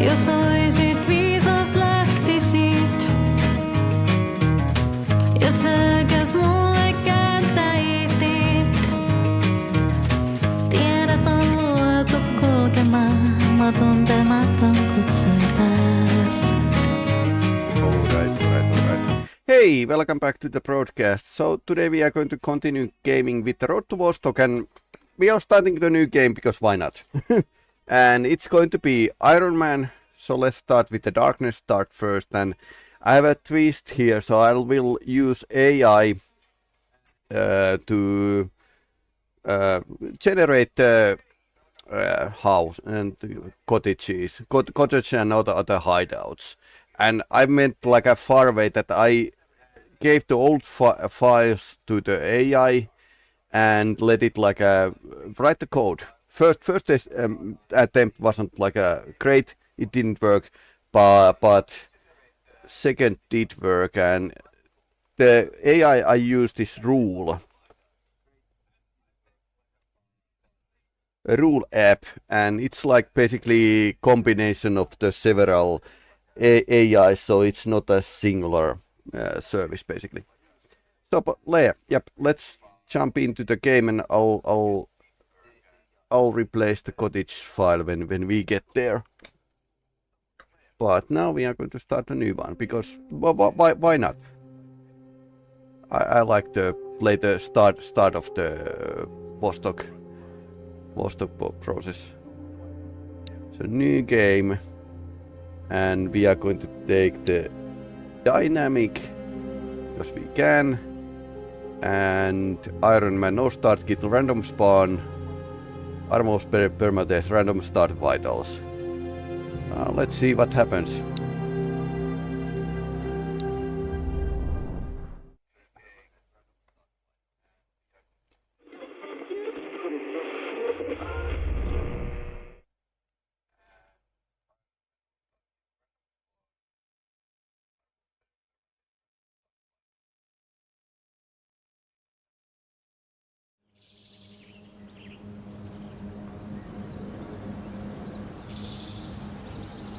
Jos oisit viisas lähtisit ja säkäs mulle kääntäisit. Tiedät on luotu kulkemaan, mä tuntematon kutsui taas. Alright. Hey, welcome back to the broadcast. So today we are going to continue gaming with the Road to Vostok, and we are starting the new game because why not? And it's going to be Ironman. So let's start with the darkness start first, and I have a twist here, so I will use AI to generate the house and cottages, cottage and other hideouts. and I meant like a far away that I gave the old files to the AI and let it like write the code. First attempt wasn't like great. It didn't work, but second did work, and the AI I used is rool.app, and it's like basically combination of the several AI, so it's not a singular service basically. So, but yep, let's jump into the game, and I'll replace the cottage file when we get there. But now we are going to start a new one because why not? I like to play the start of the Vostok process. So new game, and we are going to take the dynamic because we can, and Ironman no start kit random spawn, Arma permadeath random start vitals. Let's see what happens.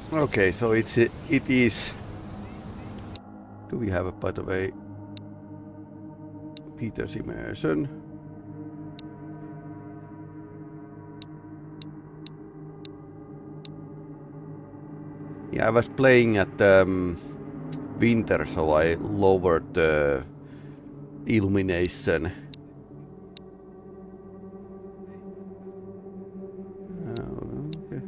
Okay, so it is. Do we have, by the way, Peter's immersion? Yeah, I was playing at winter, so I lowered the illumination. Okay.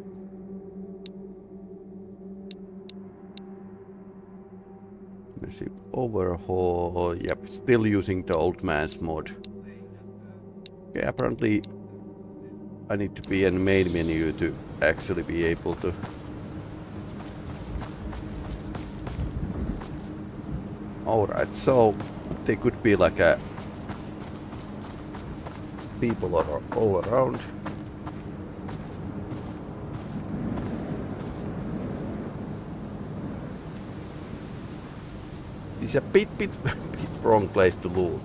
Massive overhaul. Yep, still using the old man's mod. Okay, apparently I need to be in main menu to actually be able to. Alright, so they could be like a people all around. It's a bit wrong place to loot.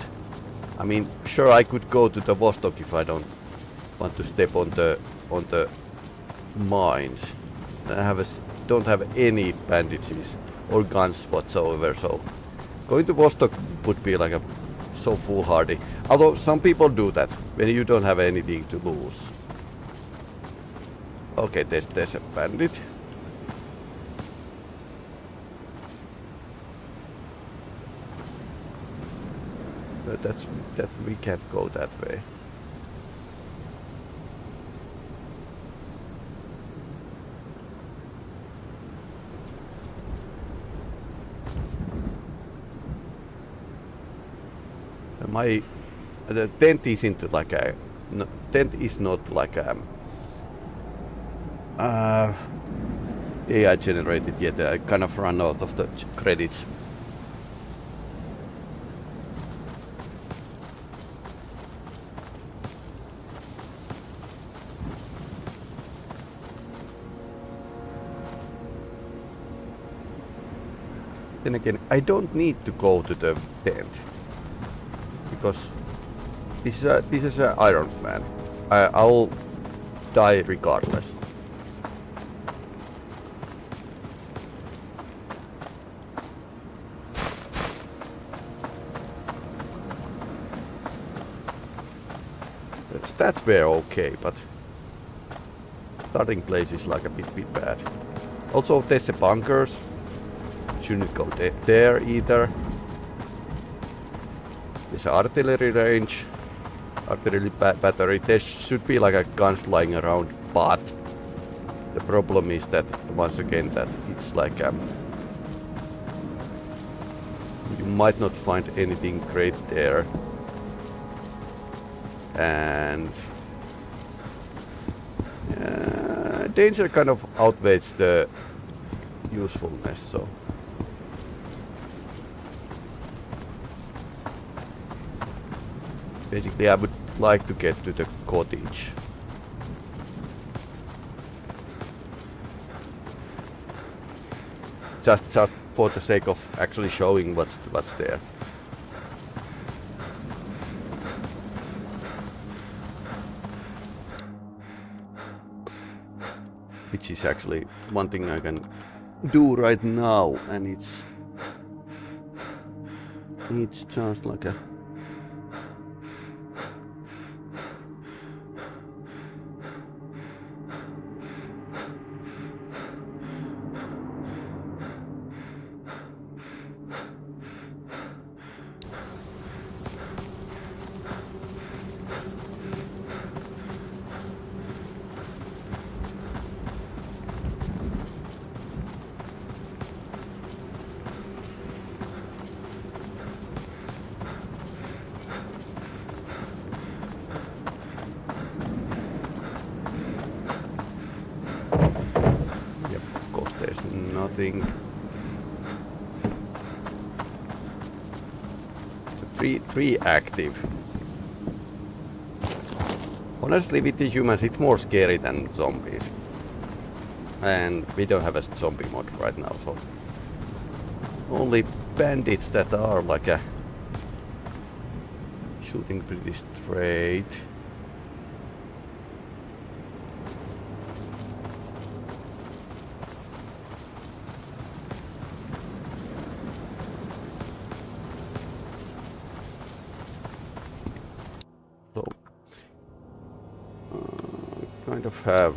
I mean, sure, I could go to the Vostok if I don't want to step on the mines. I don't have any bandages or guns whatsoever, so going to Vostok would be like so foolhardy. Although some people do that when you don't have anything to lose. Okay, there's a bandit. But that we can't go that way. The tent isn't like a tent is not like a AI generated yet. I kind of run out of the credits. Then again, I don't need to go to the tent because this is an Ironman. I'll die regardless. The stats were okay, but starting place is like a bit bad. Also, there's the bunkers. Shouldn't go there either. There's artillery range, artillery battery. There should be like a guns lying around, but the problem is that once again that it's like you might not find anything great there, and danger kind of outweighs the usefulness. So Basically, I would like to get to the cottage. Just for the sake of actually showing what's there. Which is actually one thing I can do right now, and it's just like a nothing. Three active. Honestly, with the humans, it's more scary than zombies. And we don't have a zombie mod right now, so only bandits that are like a shooting pretty straight. Kind of have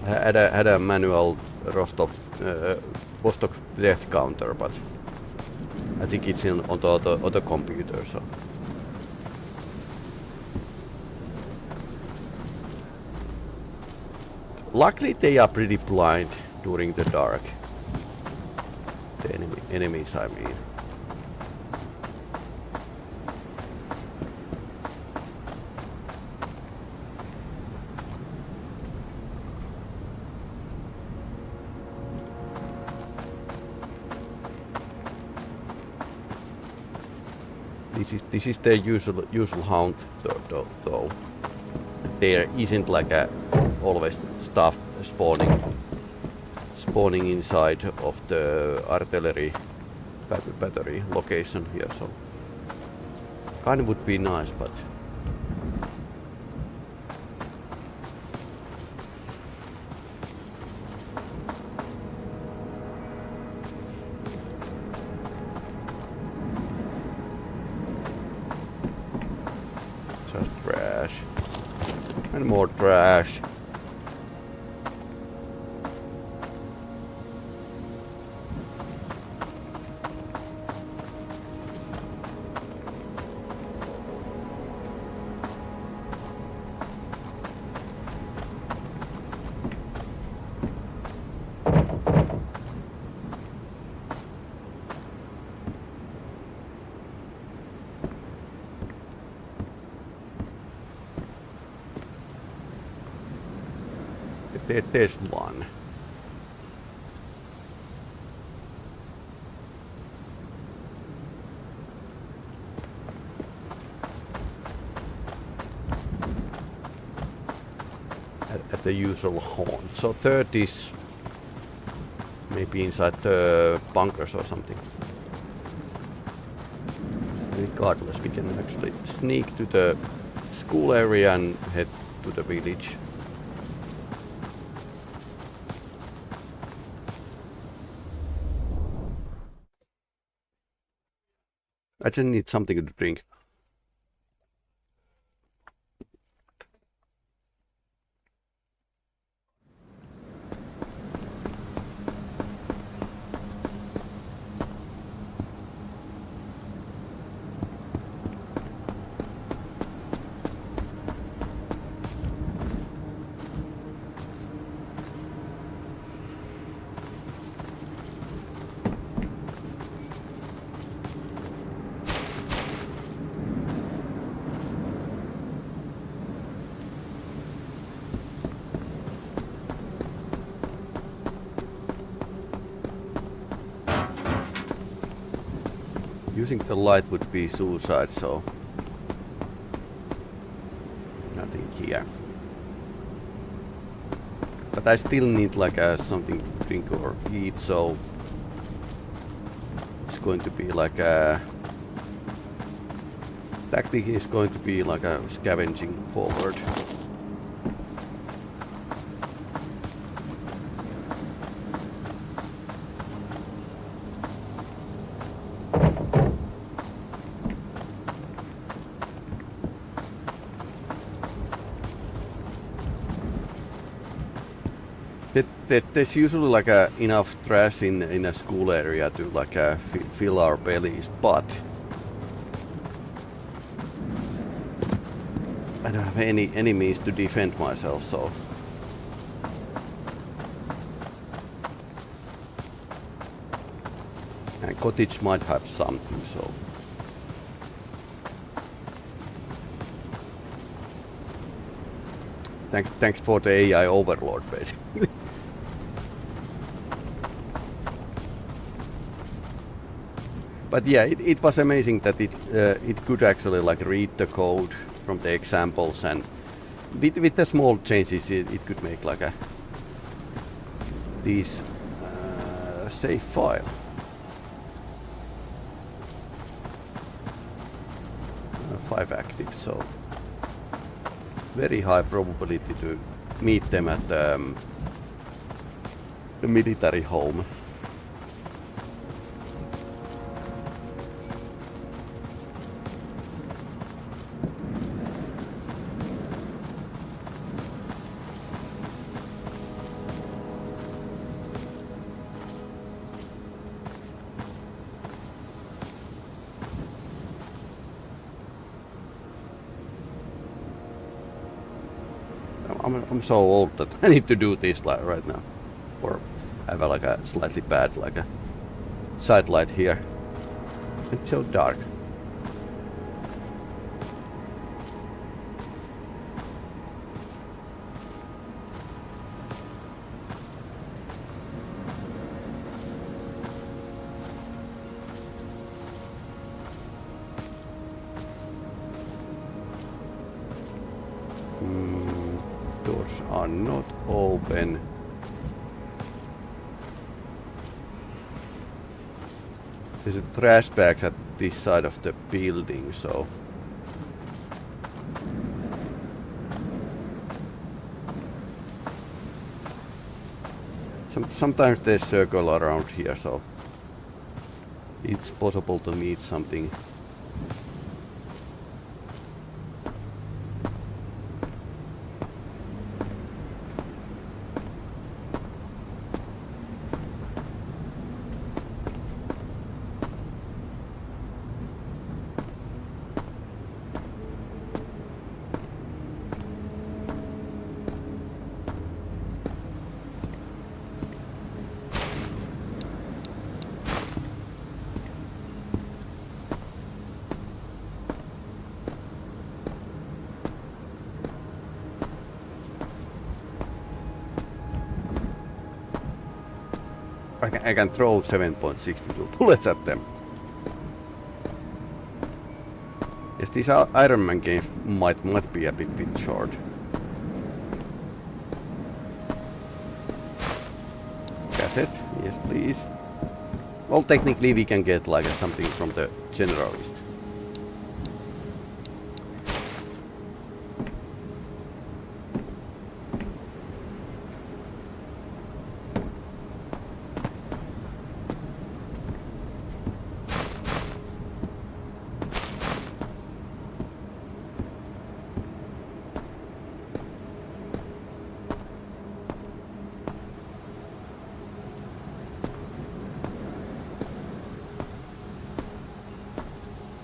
had a manual Vostok death counter, but I think it's on the other computer, so luckily they are pretty blind during the dark. The enemies, I mean. This is their usual haunt, though. There isn't like a always stuff spawning inside of the artillery battery location here, so kind of would be nice, but just trash and more trash. There's one. At the usual haunt. So third is maybe inside the bunkers or something. Regardless, we can actually sneak to the school area and head to the village. I just need something to drink. Using the light would be suicide, so nothing here. But I still need like something to drink or eat, so it's going to be like a tactic is going to be like a scavenging forward. There's usually like enough trash in a school area to like fill our bellies, but I don't have any means to defend myself, so and cottage might have something, so thanks for the AI overlord, basically. But yeah, it was amazing that it could actually like read the code from the examples, and with the small changes it could make like this save file. 5 active, so very high probability to meet them at the military home. I'm so old that I need to do this right now, or have like a slightly bad like a side light here. It's so dark. Doors are not open. There's a trash bags at this side of the building, so sometimes they circle around here, so it's possible to meet something. I can throw 7.62 bullets at them. Yes, these Ironman games might be a bit short. Cassette, yes please. Well, technically we can get like something from the generalist.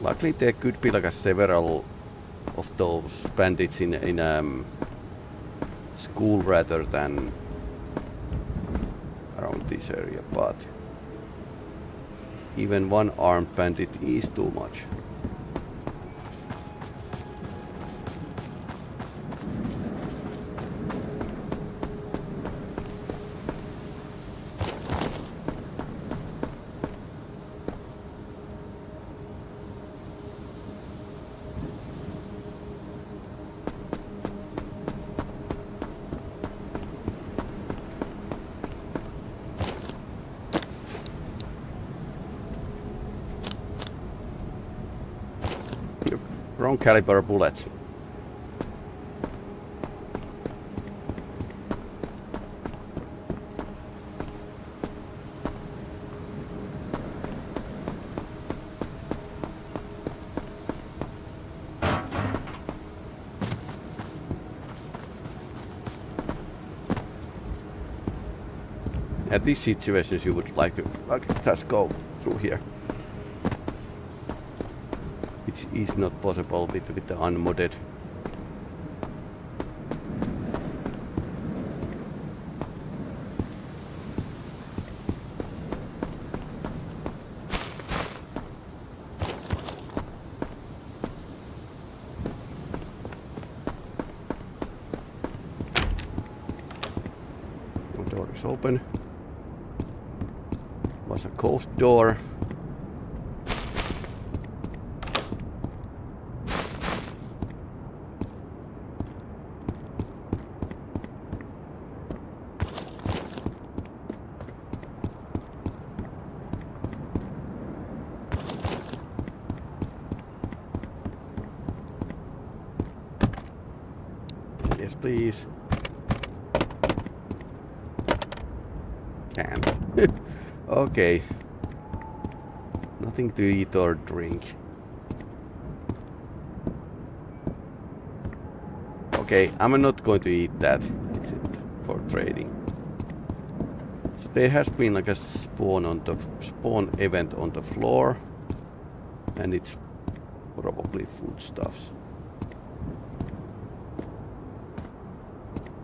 Luckily there could be like several of those bandits in school rather than around this area, but even one armed bandit is too much. Wrong caliber bullets. At these situations you would like to just go through here. Which is not possible with the unmodded. The door is open. Was a closed door. Yes, please. Can. Okay. Nothing to eat or drink. Okay, I'm not going to eat that. It's for trading. So there has been like a spawn event on the floor, and it's probably foodstuffs.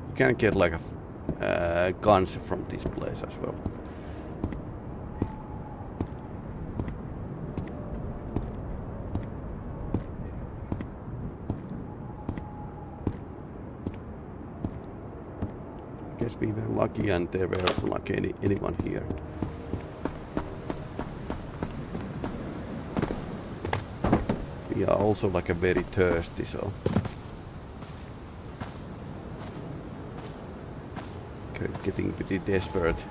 You can get like guns from this place as well. Guess we were lucky and there were like anyone here. We are also like a very thirsty, so getting pretty desperate.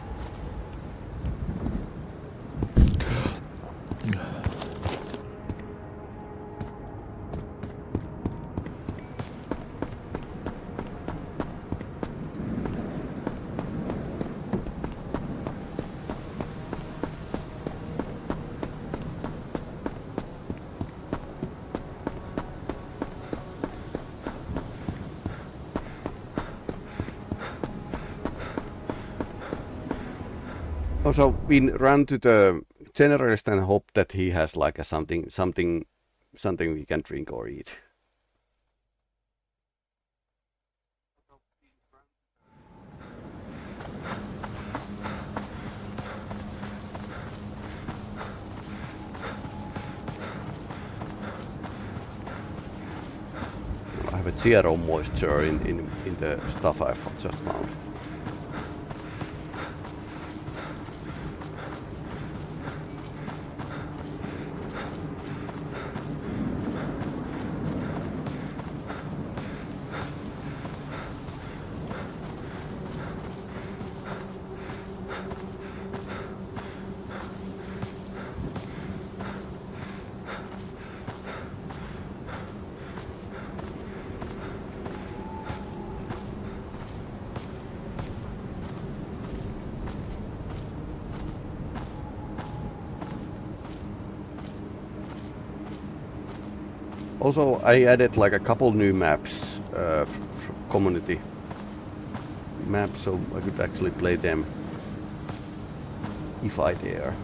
Also, we run to the generalist and hope that he has like a something we can drink or eat. I have a zero moisture in the stuff I've just found. Also, I added like a couple new maps, community maps, so I could actually play them if I dare.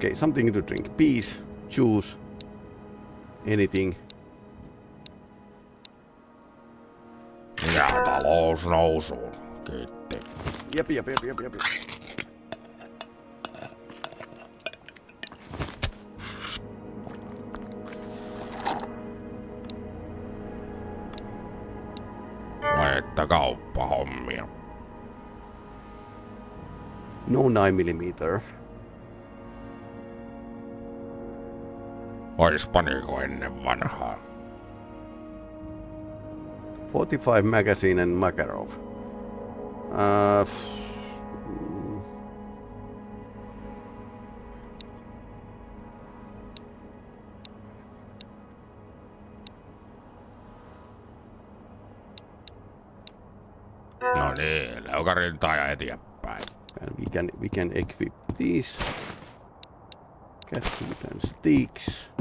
Okay, something to drink. Peace, juice, anything. Ja talous nousuun. Kiitti. Jep. Että kauppahommia. No 9mm. Oispa niinku ennen vanhaa. 45 magazine and Makarov. No niin, leukarintaa ja eteenpäin. And we can equip these. Cat food and sticks.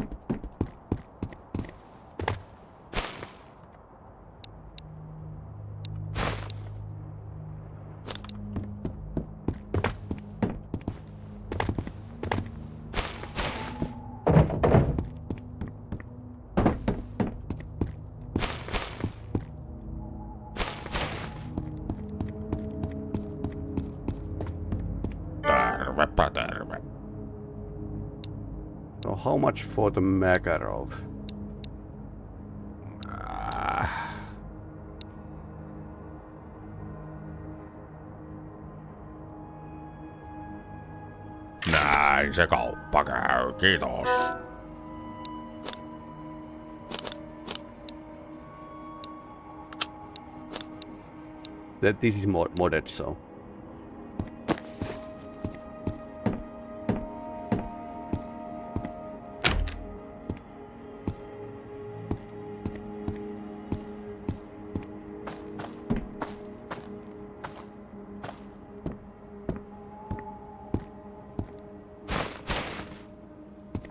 Terve. So how much for the Makarov? Näin se kauppa käy, kiitos. This is modded, so.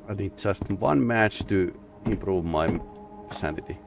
I need just one match to improve my sanity.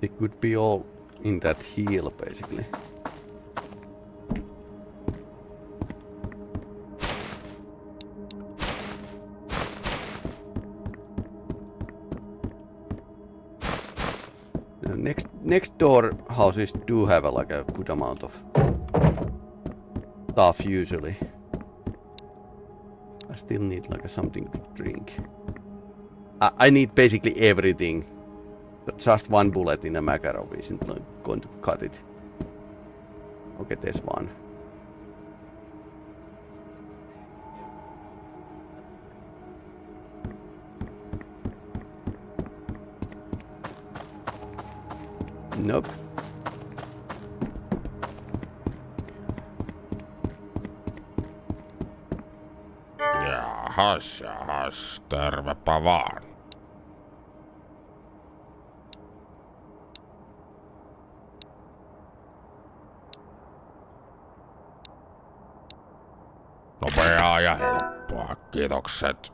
It could be all in that heal, basically. Next door houses do have like a good amount of stuff usually. I still need like something to drink. I need basically everything. But just one bullet in a Makarov isn't going to cut it. Okay, there's one. Nope. Jahas, tervepä vaan. Nopeaa ja helppoa, kiitokset.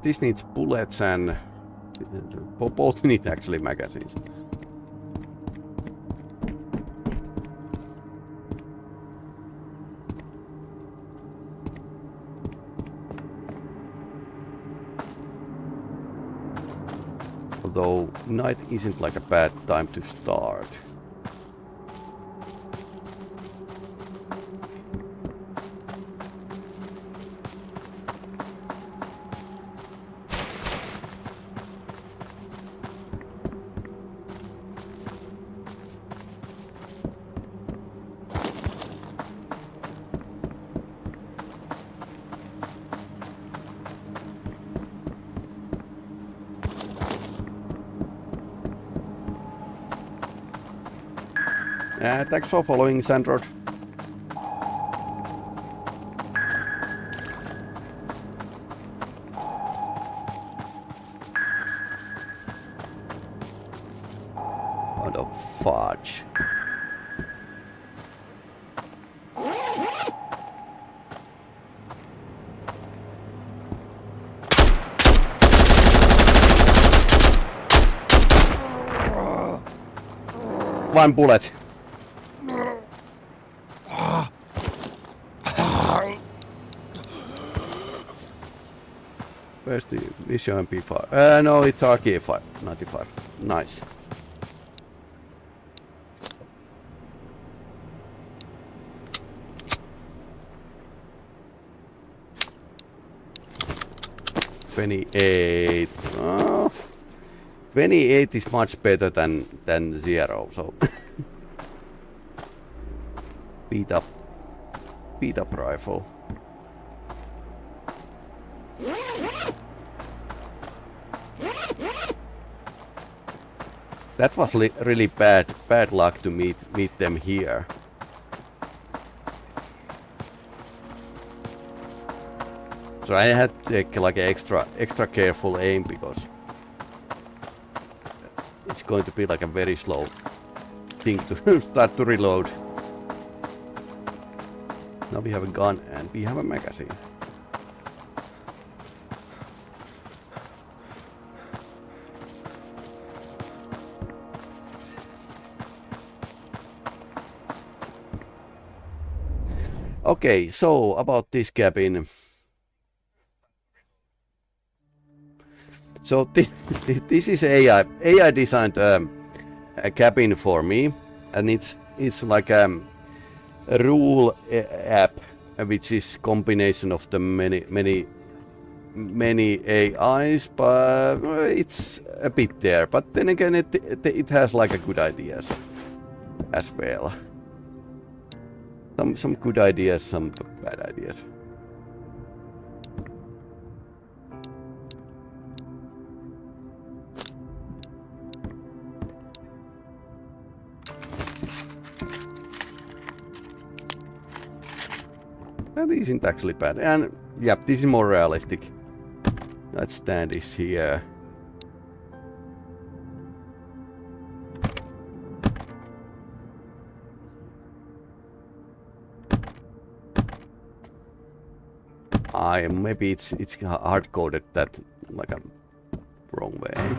This needs bullets and both need actually magazines. Although night isn't like a bad time to start. Thanks for following, Sandrod. What the fudge? One bullet. Where's the Vision MP5? No, it's RK5, 95. Nice. $28. Oh, 28 is much better than 0. So beat up rifle. That was really bad luck to meet them here. So I had to take like an extra careful aim because it's going to be like a very slow thing to start to reload. Now we have a gun and we have a magazine. Okay, so about this cabin. So this is AI designed a cabin for me, and it's like a rool.app, which is combination of the many AIs, but it's a bit there. But then again, it has like a good ideas as well. Some good ideas, some bad ideas. That isn't actually bad, and yeah, this is more realistic. That stand is here. Maybe it's hard coded that like a wrong way.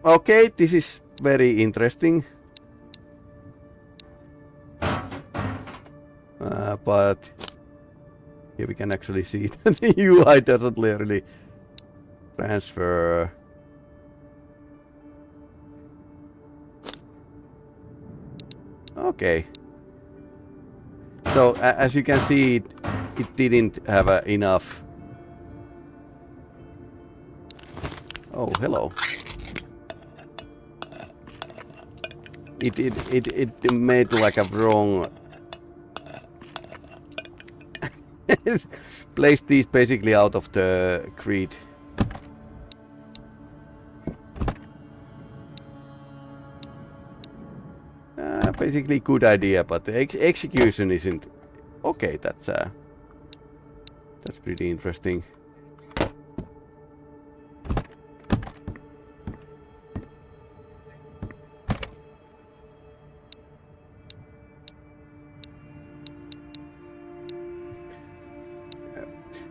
Okay, this is very interesting. But here we can actually see that the UI doesn't really transfer. Okay. So as you can see, it didn't have enough. Oh, hello. It made like a wrong. Placed these basically out of the grid. Basically good idea, but the execution isn't. Okay, that's pretty interesting.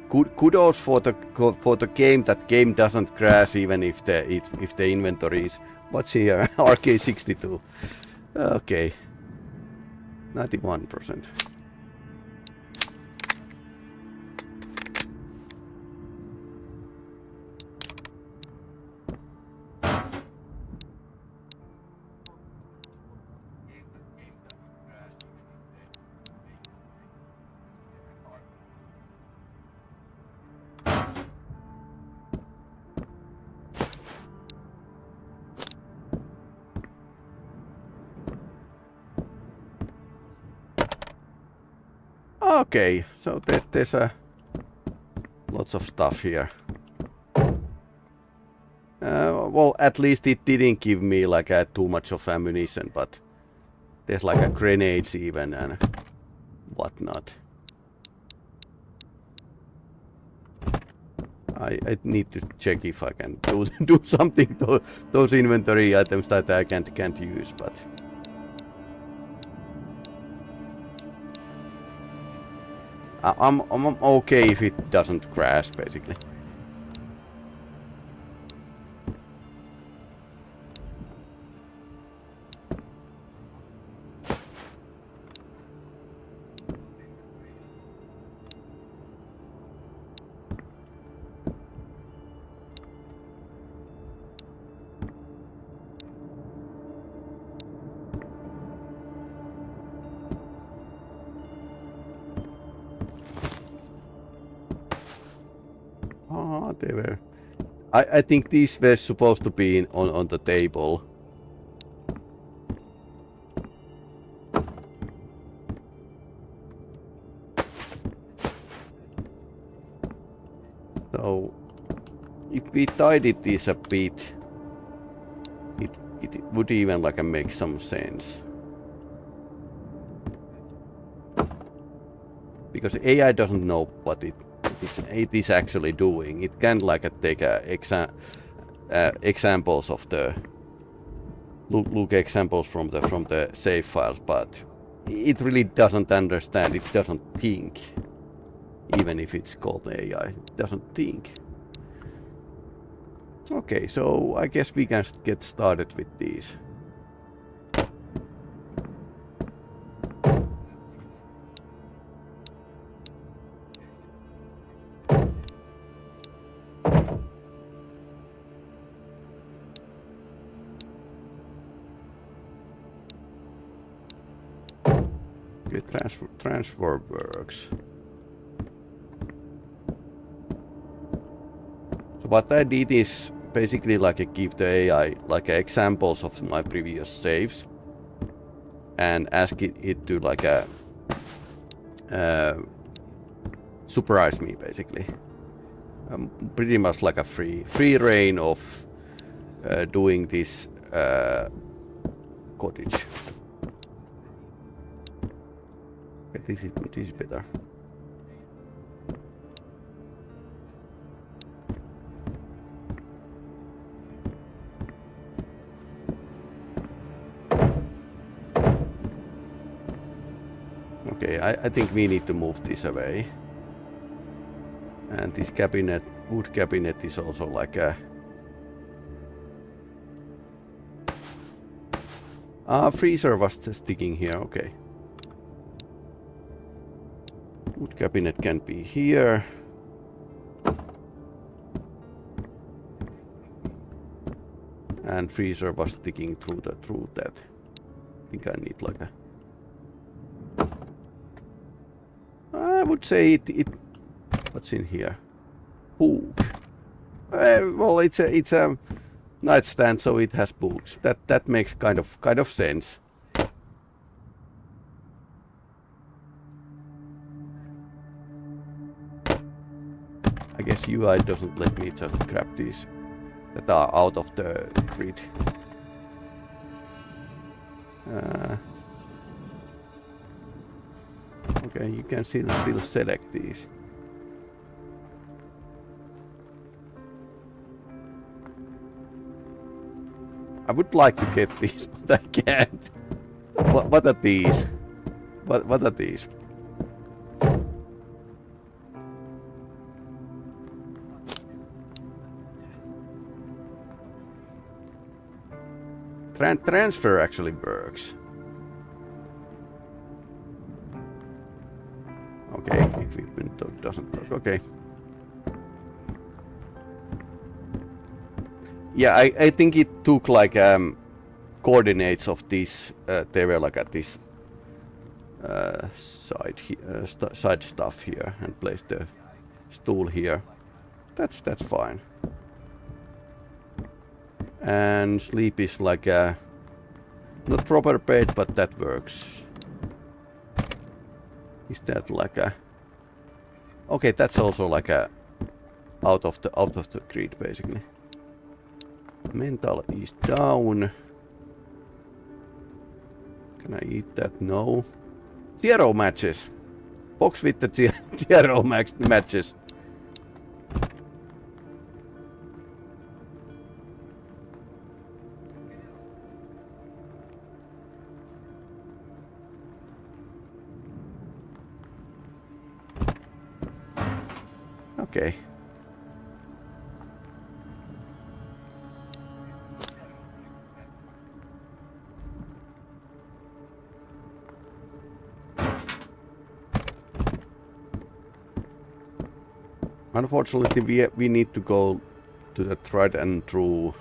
Kudos for the game. That game doesn't crash even if the inventory is. What's here? RK62. Okay. 91%. Okay, so there's lots of stuff here. Well, at least it didn't give me like too much of ammunition, but There's like a grenades even and whatnot. I need to check if I can do something to those inventory items that I can't use, but I'm okay if it doesn't crash, basically. They were. I think these were supposed to be on the table. So if we tidied this a bit, it would even like make some sense. Because AI doesn't know what it is actually doing. It can like take examples of the look examples from the save files, but it really doesn't understand. It doesn't think. Even if it's called AI, it doesn't think. Okay, so I guess we can get started with these. Transfer works. So what I did is basically like give the AI like examples of my previous saves and ask it to like surprise me, basically. Pretty much like a free reign of doing this cottage. This is better. Okay, I think we need to move this away. And this cabinet, wood cabinet, is also like a freezer was sticking here. Okay. Wood cabinet can be here. And freezer was sticking through that. I think I need like a. I would say it. What's in here? Book. Well, it's a nightstand, so it has books. That makes kind of sense. I guess UI doesn't let me just grab these that are out of the grid. Okay, you can still select these. I would like to get these, but I can't. What are these? What are these? Transfer actually works. Okay, equipment doesn't work. Okay. Yeah, I think it took like coordinates of this. They were like at this side stuff here and placed the stool here. That's fine. And sleep is like a not proper bed, but that works. Is that like a? Okay, that's also like a out of the grid, basically. Mental is down. Can I eat that? No. 0 matches. Box with the 0 matches. Okay. Unfortunately, we need to go to the tried and true.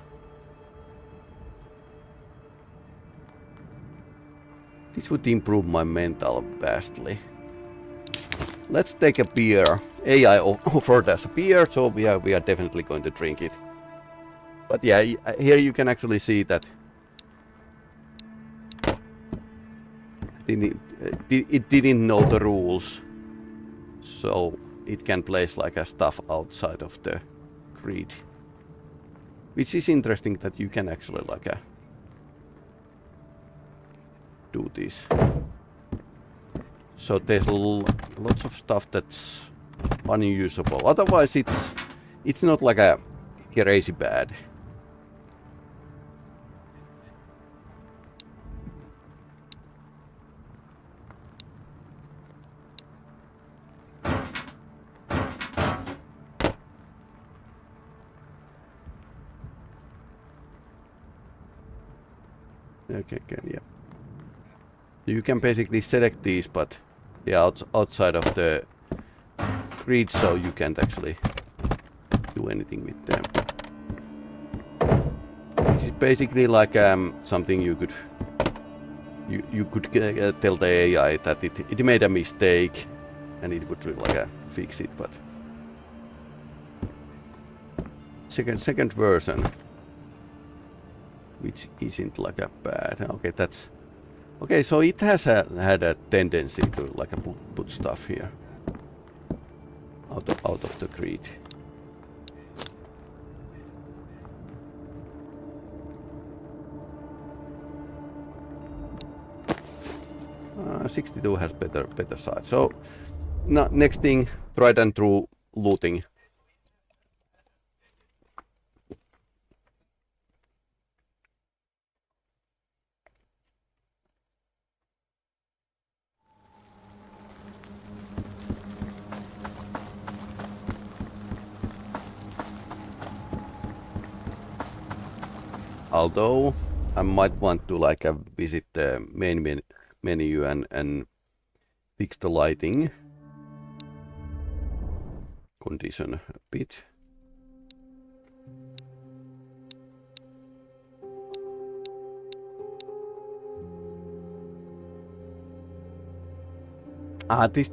This would improve my mental vastly. Let's take a beer. AI offered us a beer, so we are definitely going to drink it. But yeah, here you can actually see that it didn't know the rules, so it can place like a stuff outside of the grid, which is interesting that you can actually like do this. So there's lots of stuff that's unusable. Otherwise, it's not like a crazy bad. Okay, yeah. You can basically select these, but they're outside of the grid, so you can't actually do anything with them. This is basically like something you could tell the AI that it made a mistake, and it would like fix it. But second version, which isn't like a bad. Okay, that's. Okay, so it has had a tendency to like put stuff here out of the grid. 62 has better side. So next thing, tried and true looting. Although I might want to like visit the main menu and fix the lighting condition a bit.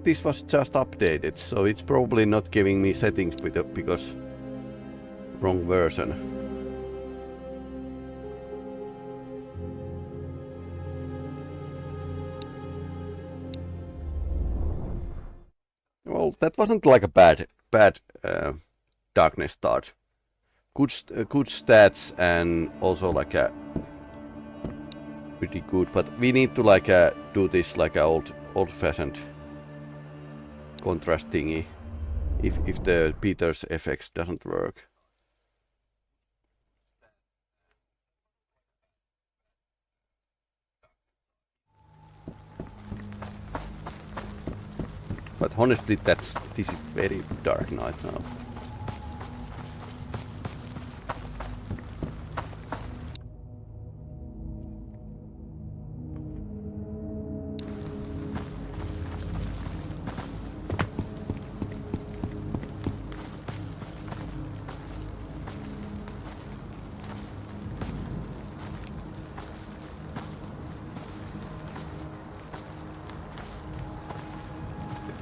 This was just updated, so it's probably not giving me settings because wrong version. Well, that wasn't like a bad darkness start. Good stats and also like a pretty good. But we need to like do this like a old-fashioned contrast thingy if the Peter's effects doesn't work. But honestly, this is very dark night now.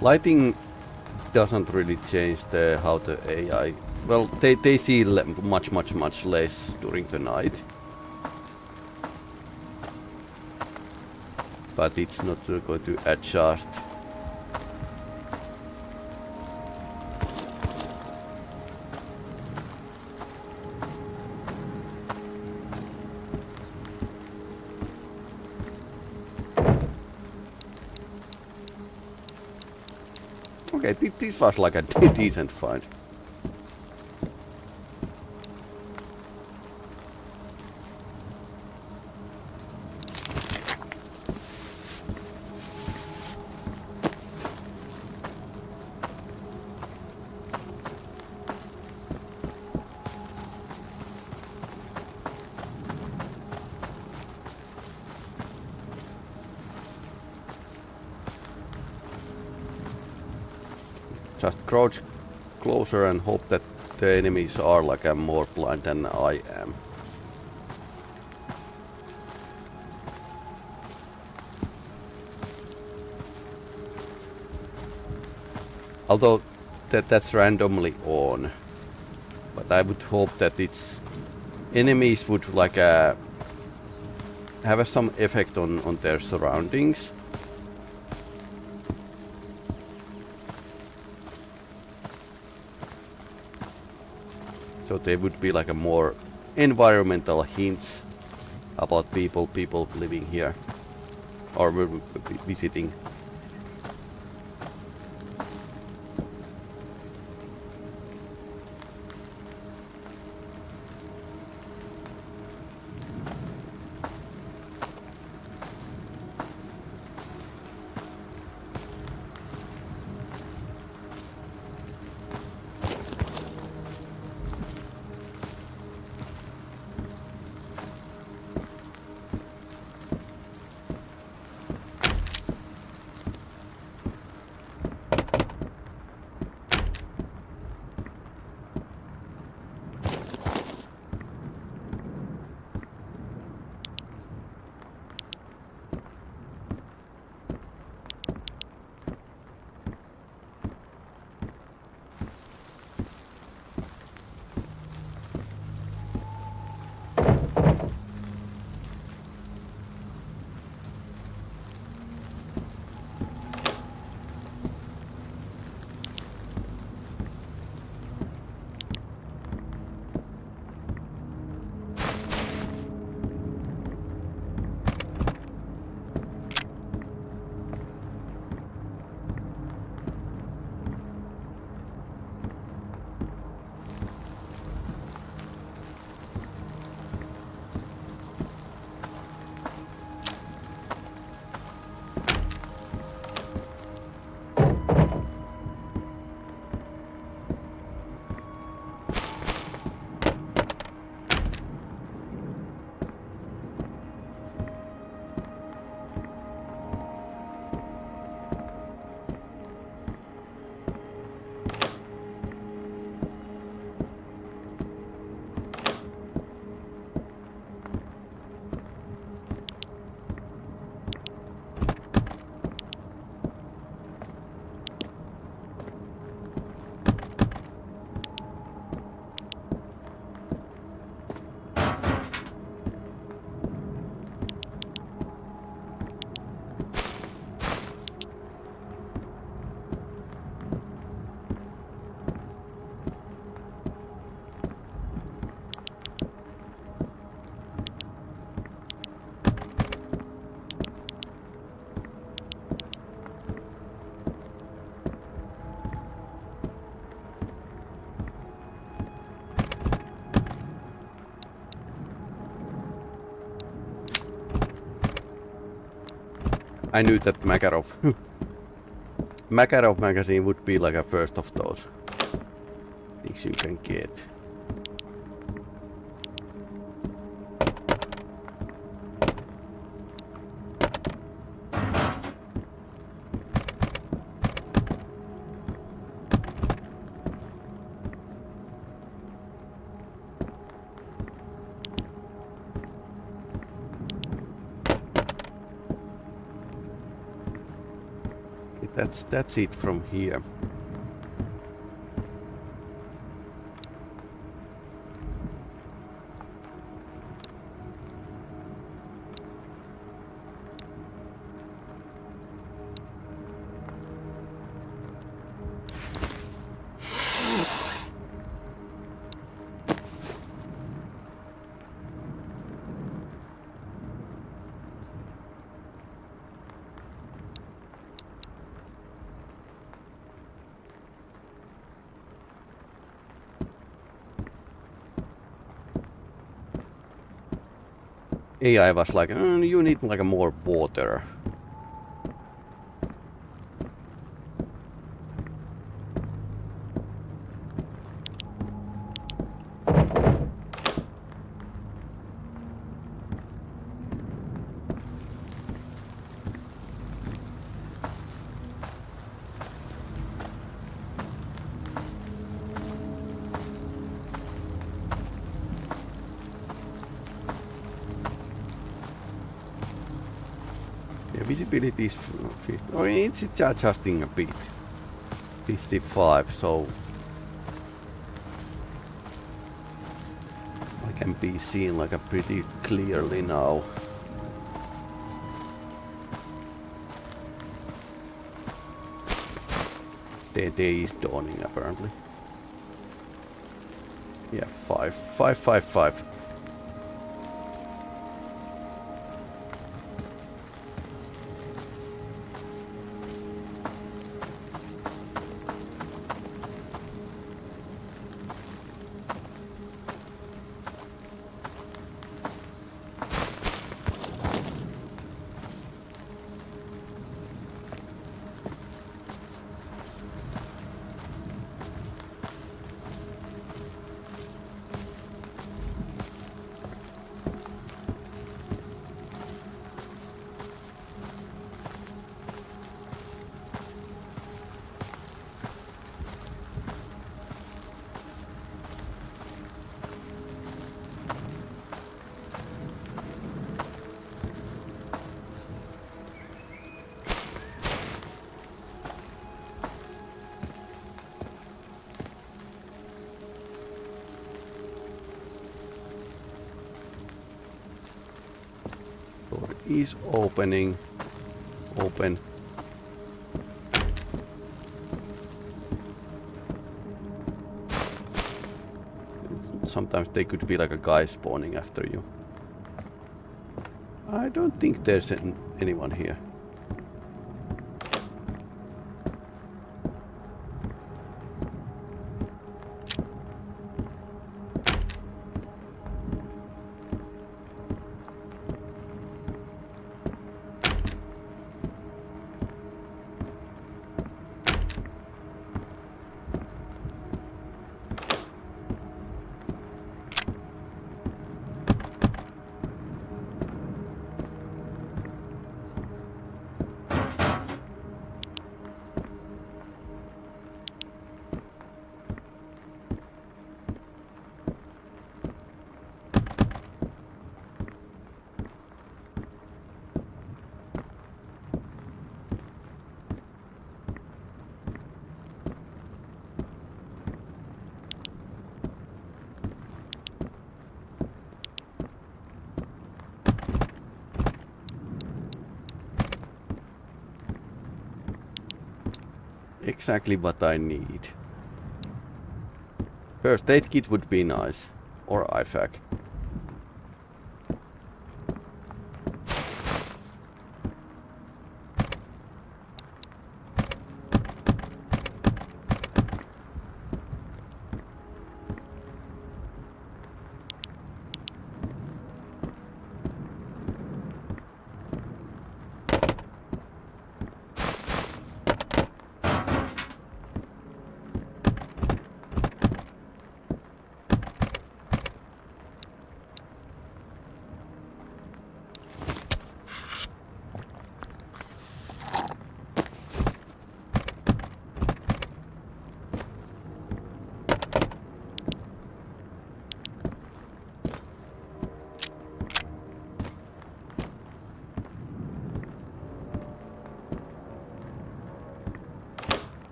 Lighting doesn't really change how the AI. Well, they see much less during the night, but it's not going to adjust. Okay, this was like a decent find. Just crouch closer and hope that the enemies are like more blind than I am. Although that's randomly on, but I would hope that its enemies would like have some effect on their surroundings. So there would be like a more environmental hints about people living here or visiting. I knew that Makarov Makarov magazine would be like a first of those things you can get. That's it from here. AI was like, you need like a more water. Visibility is 50. Oh, it's adjusting a bit. 55, so I can be seen like a pretty clearly now. The day is dawning apparently. Yeah, 555. Is opening. Open. Sometimes they could be like a guy spawning after you. I don't think there's anyone here. Exactly what I need. First aid kit would be nice. Or IFAK.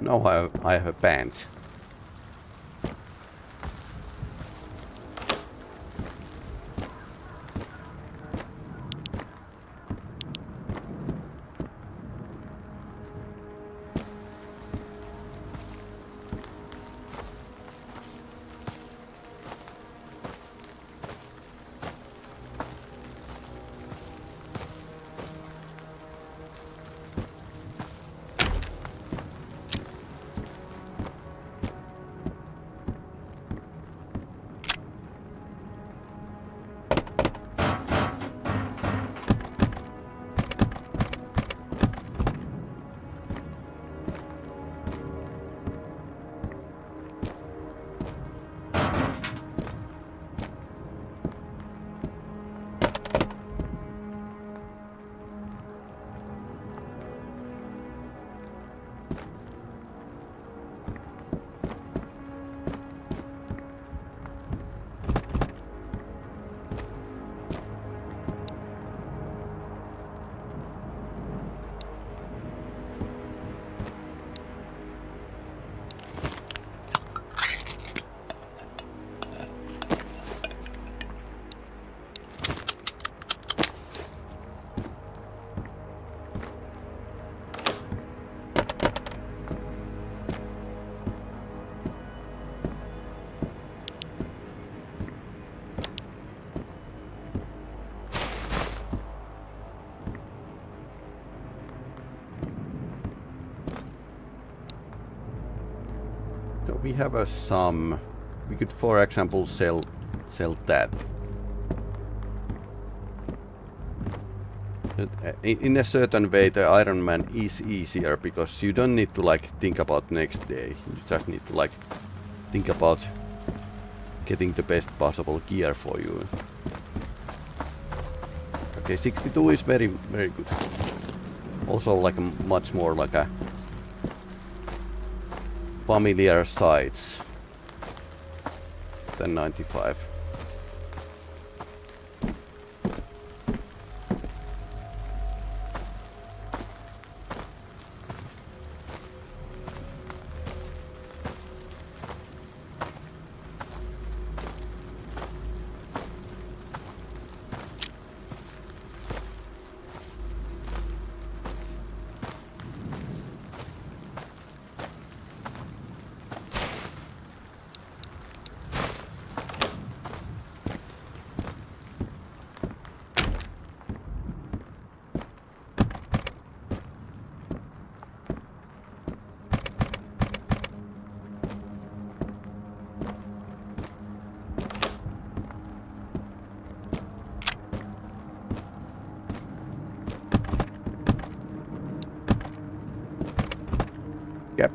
Now I have a pants. So we have some. We could, for example, sell that. In a certain way, the Ironman is easier because you don't need to like think about next day. You just need to like think about getting the best possible gear for you. Okay, 62 is very good. Also like a much more like a familiar sights than 95.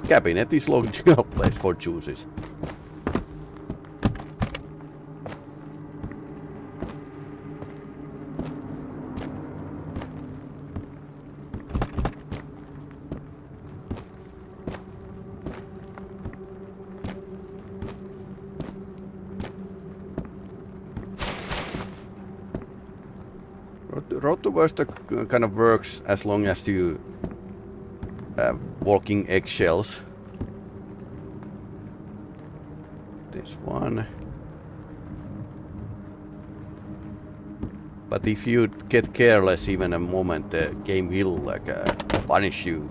Cabinet is logical place for juices. Road to Vostok kind of works as long as you walking eggshells. This one. But if you get careless even a moment, the game will like punish you.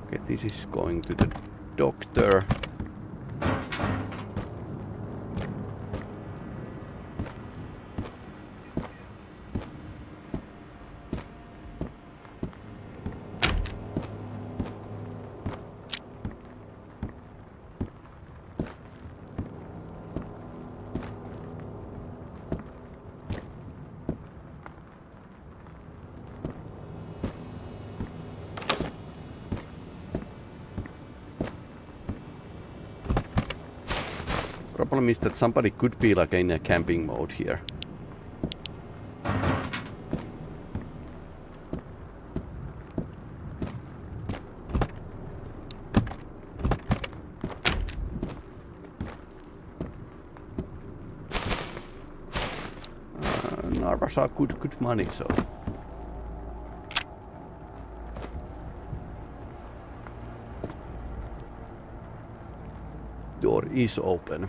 Okay, this is going to the doctor. Problem is that somebody could be like in a camping mode here. Narvas are good money, so. Door is open.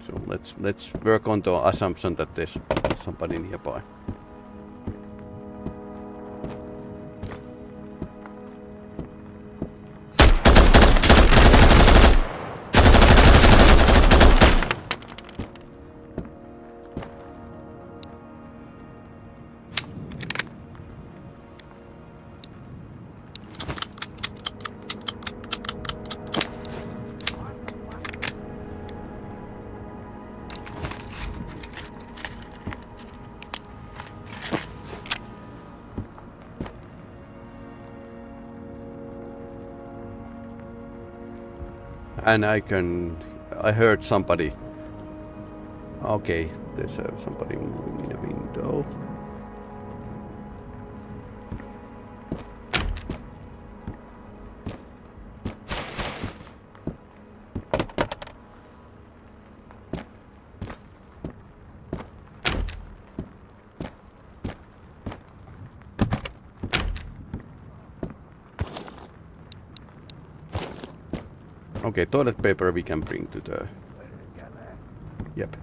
So let's work on the assumption that there's somebody nearby. And I heard somebody. Okay, there's somebody moving in a window. Okay, toilet paper we can bring to the... Yep.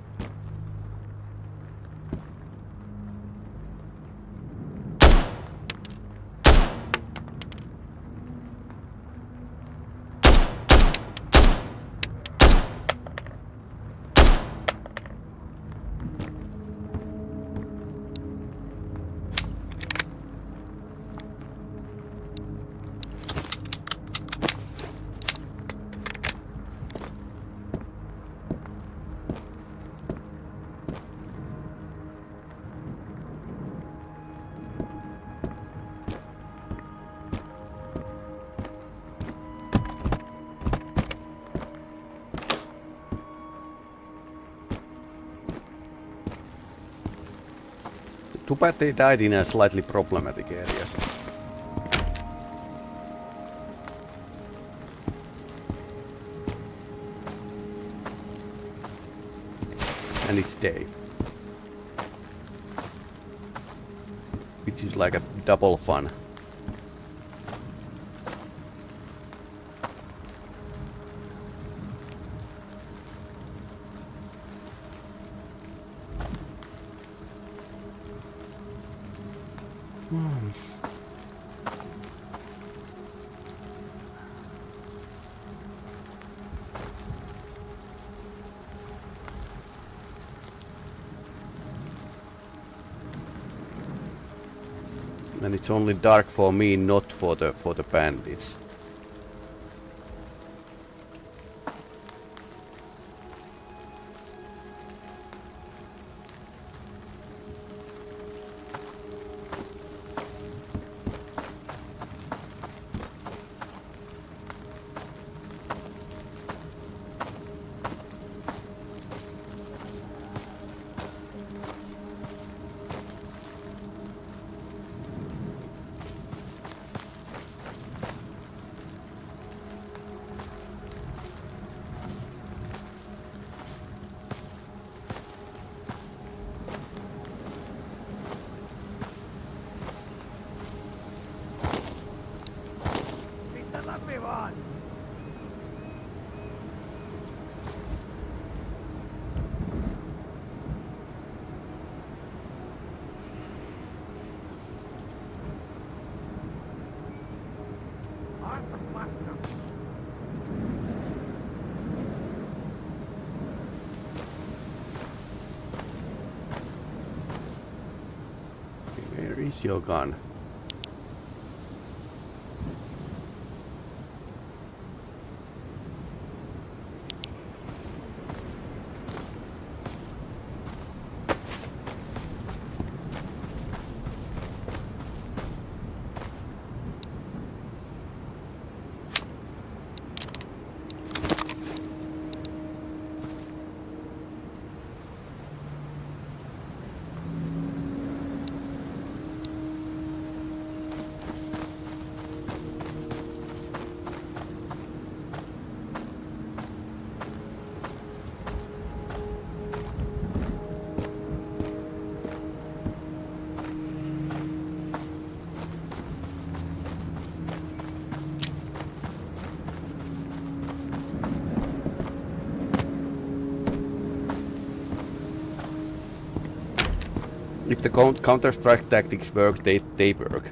Too bad they died in a slightly problematic areas. And it's day. Which is like a double fun. And it's only dark for me, not for the bandits. Where is your gun? If the Counter-Strike tactics work, they work.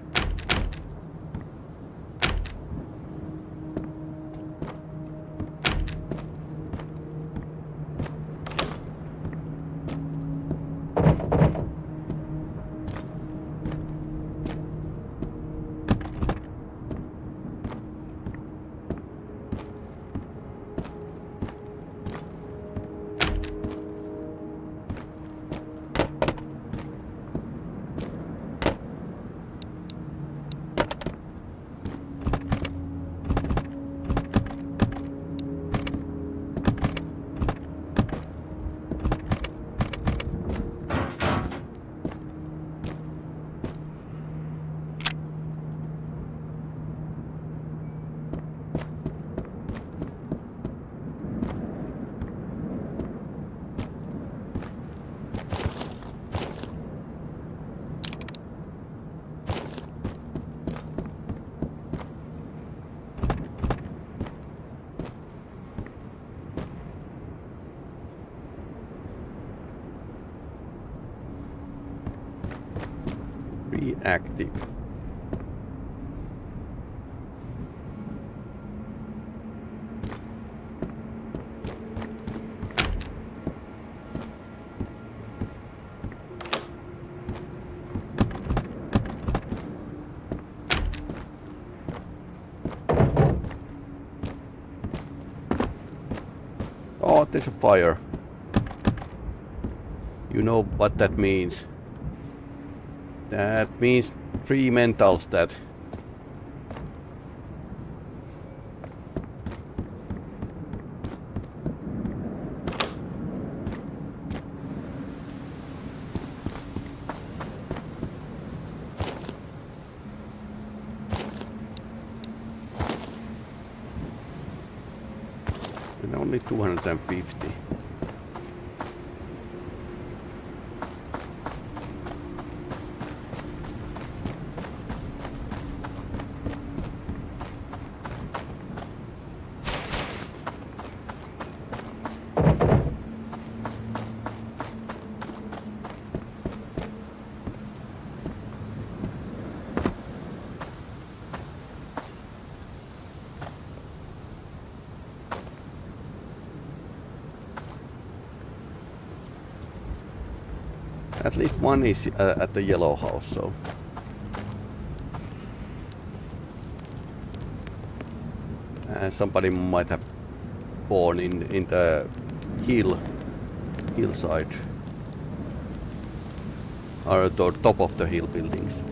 Reactive. Oh, there's a fire. You know what that means. That means 3 mental stat. And only 250. At least one is at the yellow house, so. Somebody might have born in the hillside. Or the top of the hill buildings.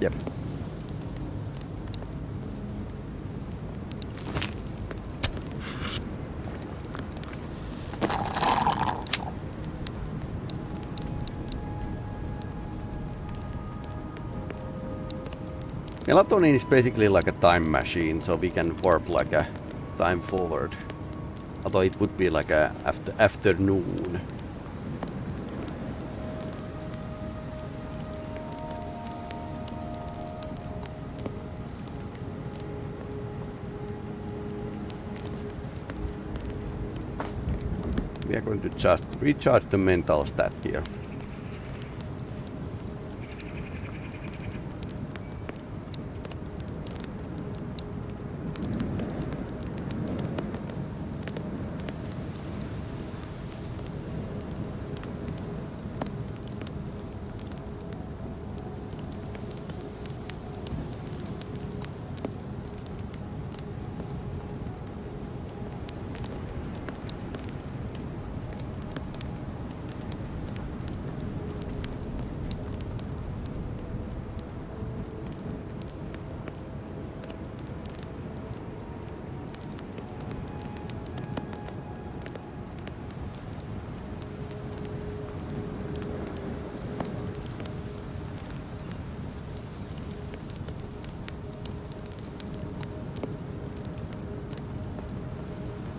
Yep. Melatonin is basically like a time machine, so we can warp like a time forward. Although it would be like a afternoon. We are going to just recharge the mental stat here.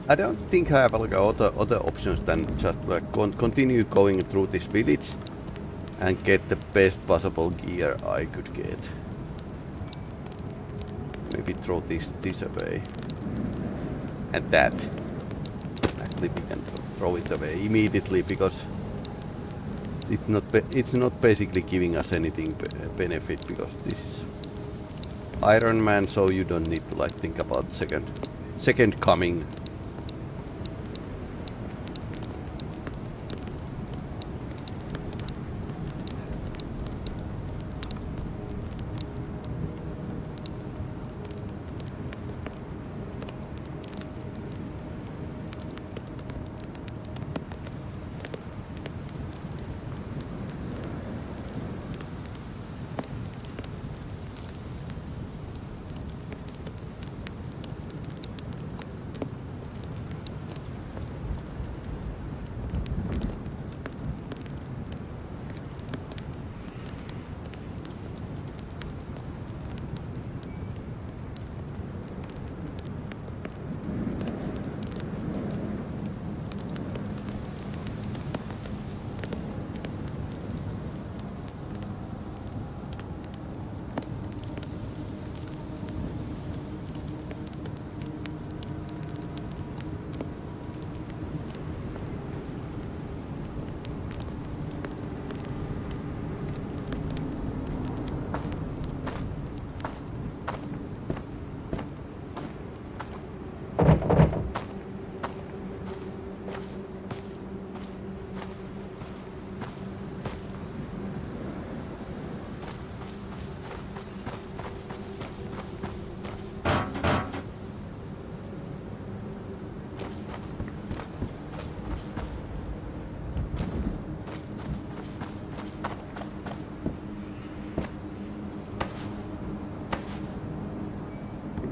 I don't think I have like other options than just like continue going through this village and get the best possible gear I could get. Maybe throw this away. And that. Actually we can throw it away immediately because it's not basically giving us anything benefit because this is Ironman, so you don't need to like think about second coming.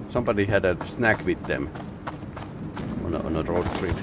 Somebody had a snack with them on a road trip.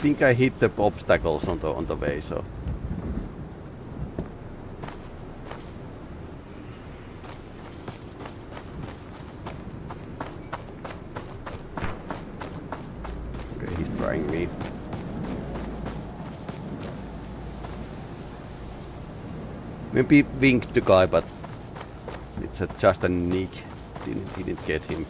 think I hit the obstacles on the way, so. Okay, he's trying me. Maybe winked the guy, but it's just a nick. Didn't get him.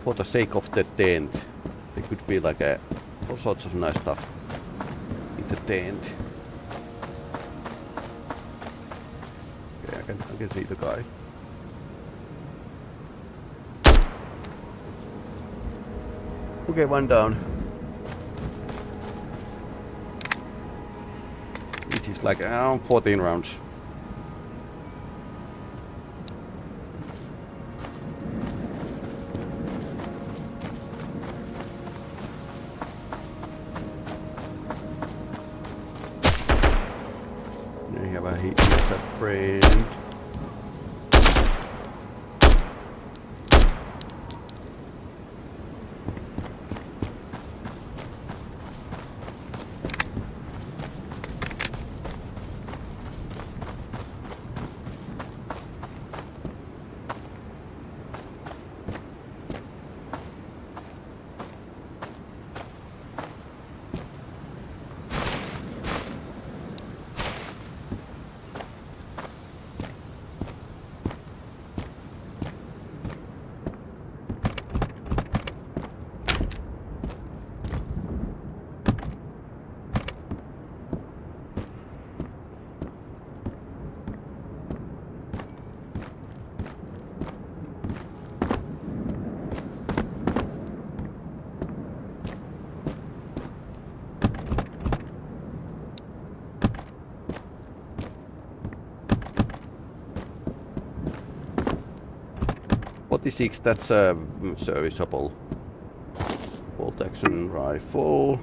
For the sake of the tent, there could be like all sorts of nice stuff in the tent. Okay, I can see the guy. Okay, one down. It is like 14 rounds. Friend. That's a serviceable bolt-action rifle.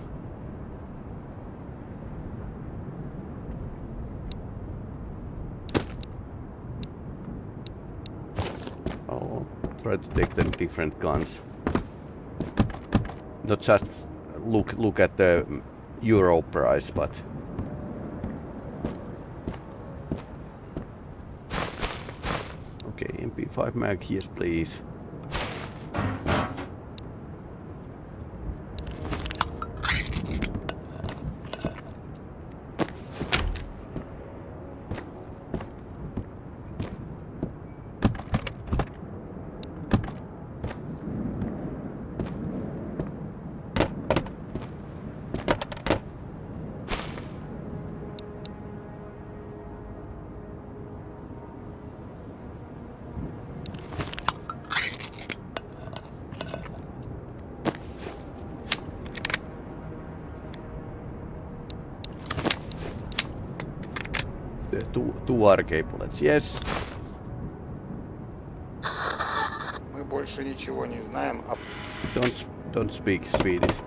I'll try to take them different guns. Not just look at the euro price, but okay, MP5 mag, yes please. Two RK bullets, yes. Мы больше ничего не знаем. Don't speak Swedish.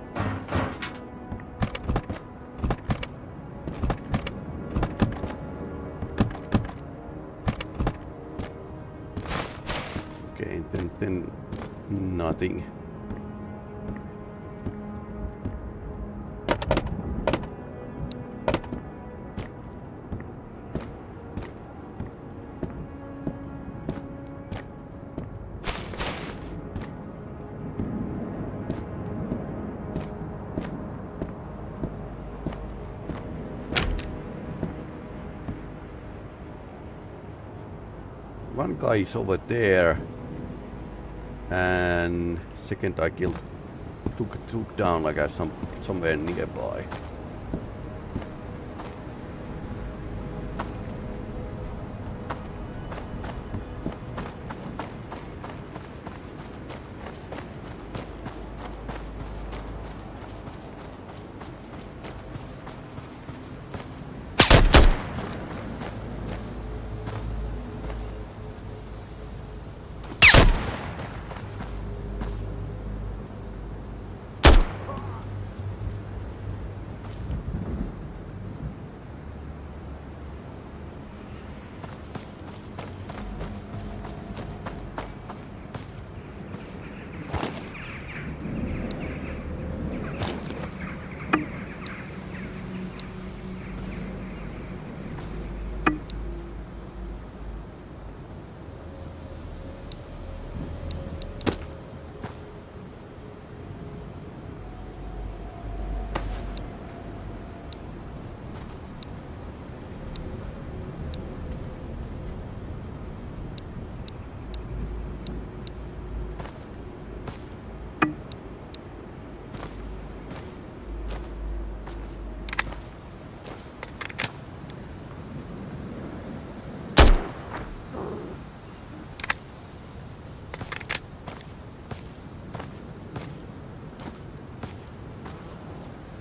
Okay, then nothing. One guy is over there, and second I killed, took down like somewhere nearby.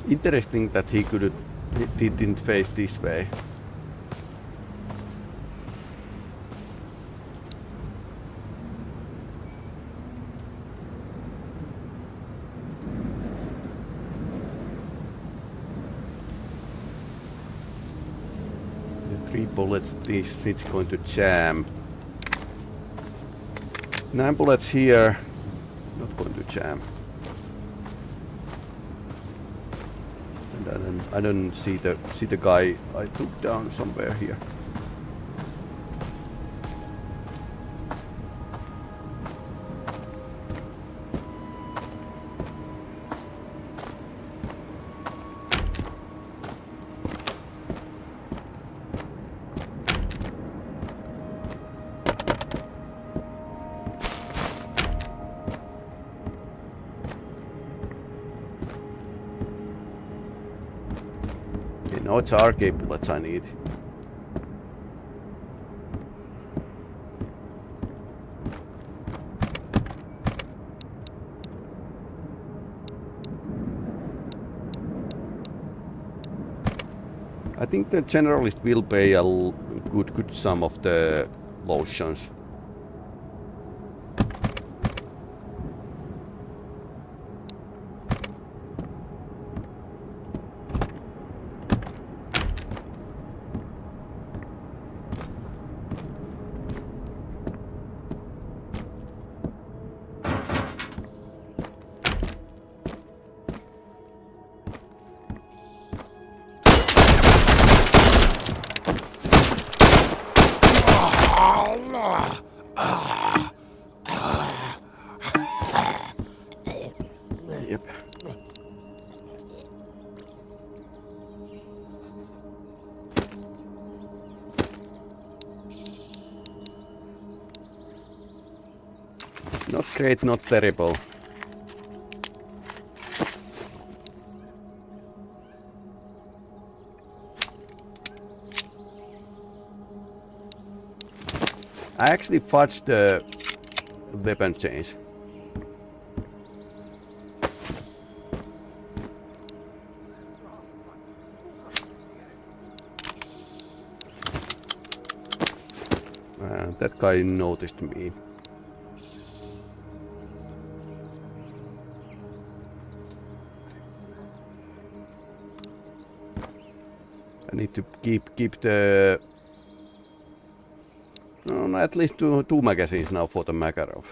Interesting that he didn't face this way. The 3 bullets, it's going to jam. 9 bullets here, not going to jam. And I don't see the guy I took down somewhere here. No, it's arcade bullets I need. I think the generalist will pay a good sum of the lotions. Yep. Not great, not terrible. I actually fudged the weapon change. That guy noticed me. I need to keep the no, at least two magazines now for the Makarov.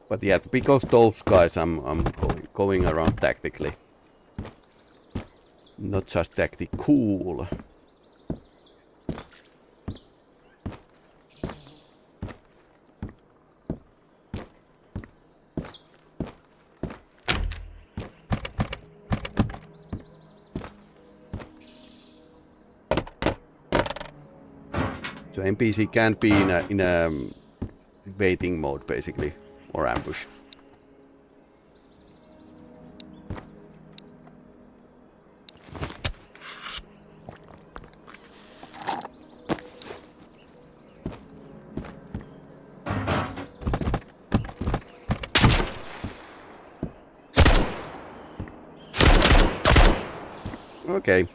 But yeah, because those guys I'm going around tactically. Not just tactical. So NPC can't be in a waiting mode basically, or ambush. Okay.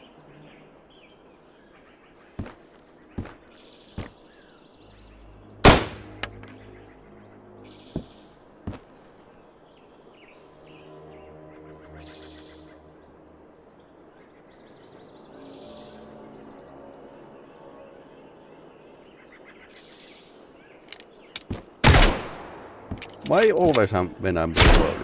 Why always when I'm reloading?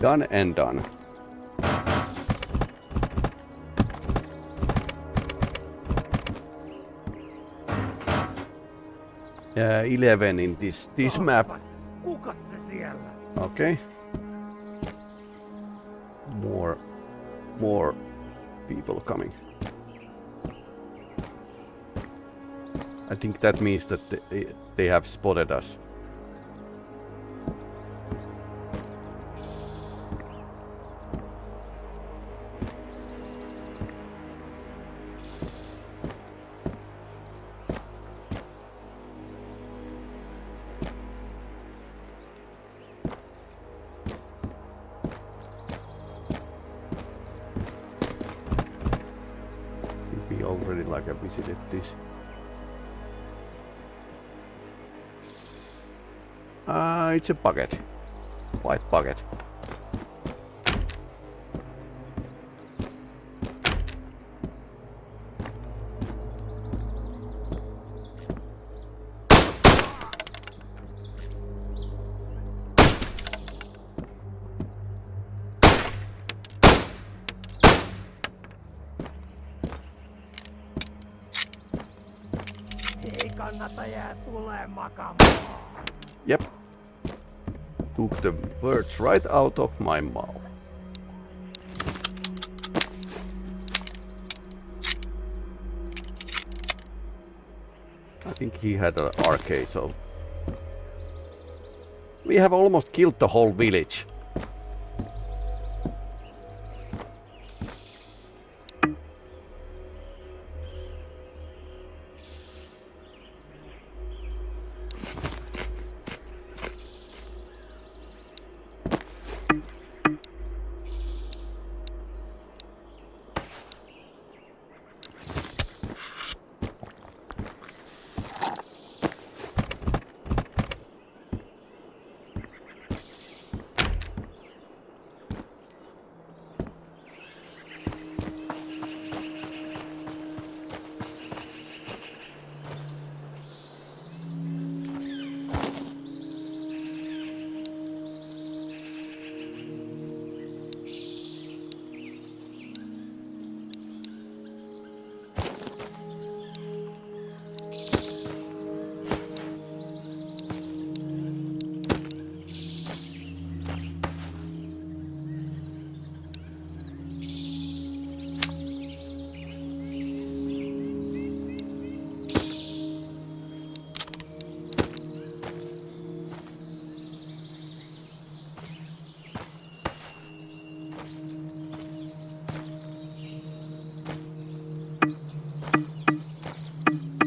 Done and done. Yeah, 11 in this map. Kuka se siellä? Okay. More people coming. I think that means that they have spotted us. Already like I visited this. It's a bucket. White bucket. Ei kannata jää tulee makaamaan. Yep. Took the words right out of my mouth. I think he had an arcade, so we have almost killed the whole village.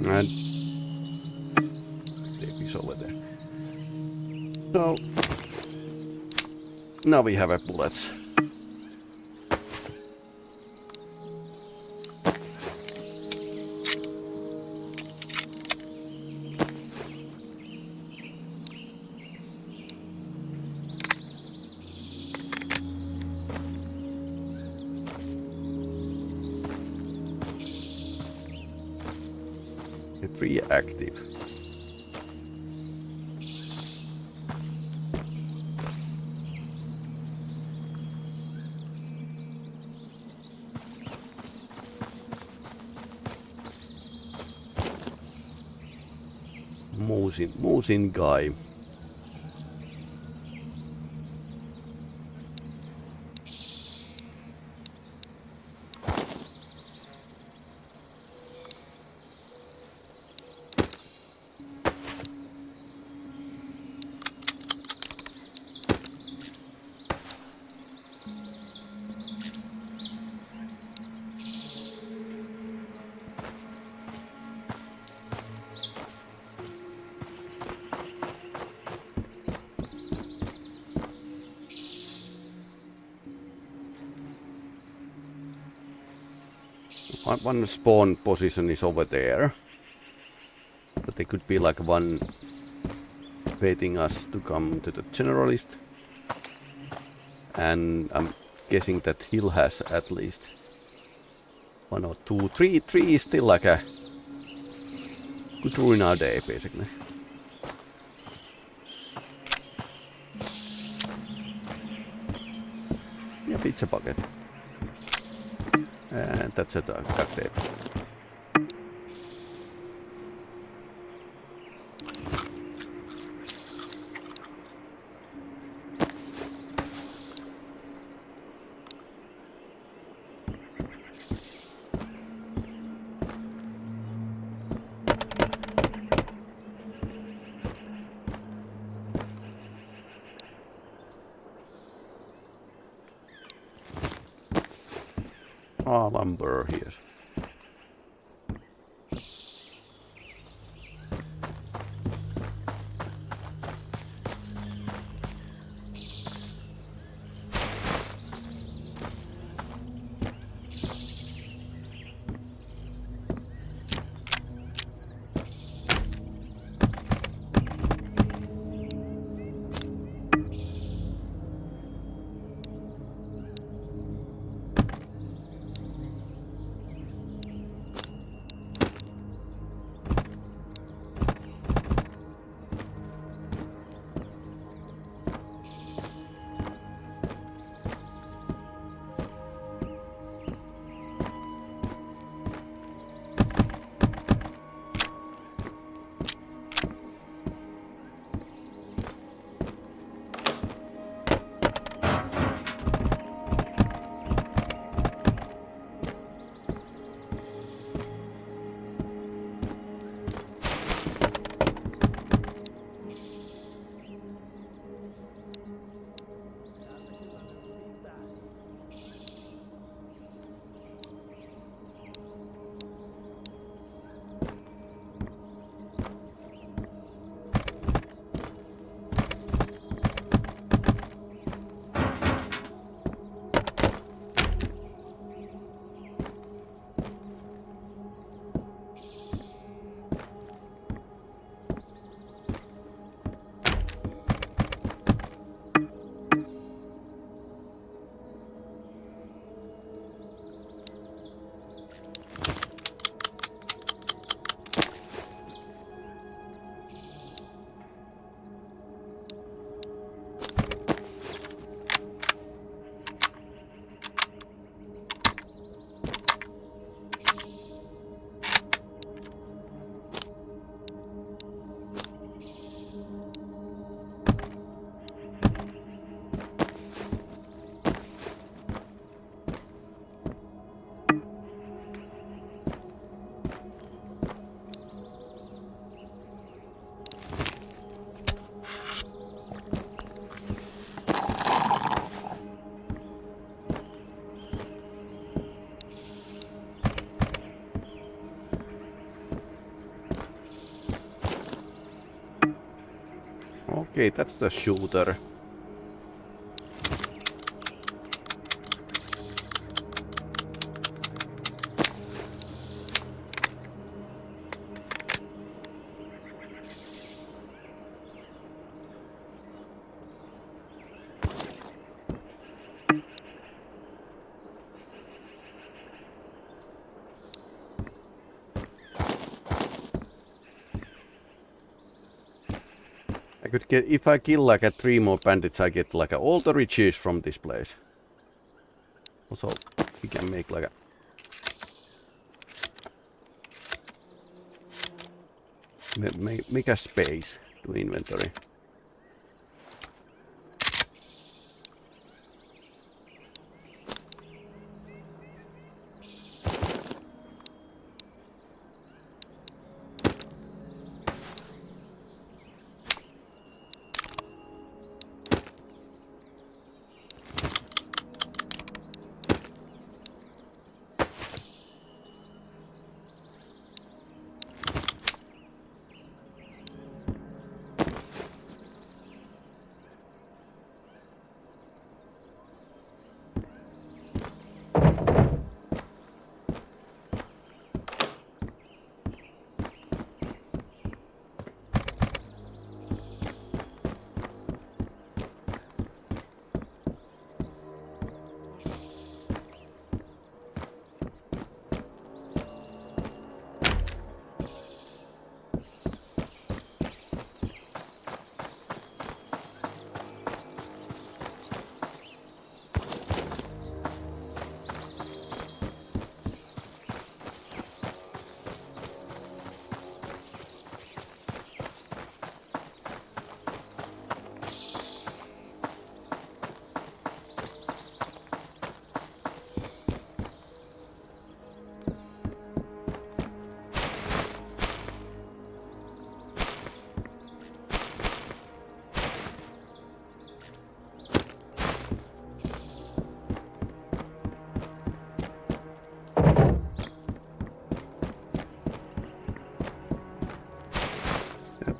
And maybe over there. So now we have a bullets. Three active. Moosin guy. One spawn position is over there, but there could be like one waiting us to come to the generalist, and I'm guessing that hill has at least one or two, three is still like a could ruin our day basically. a pizza bucket. And that's a duct tape. Lumber here. Okay, that's the shooter. I could get, if I kill like 3 more bandits, I get like all the riches from this place. Also, we can make like a... Make a space to inventory.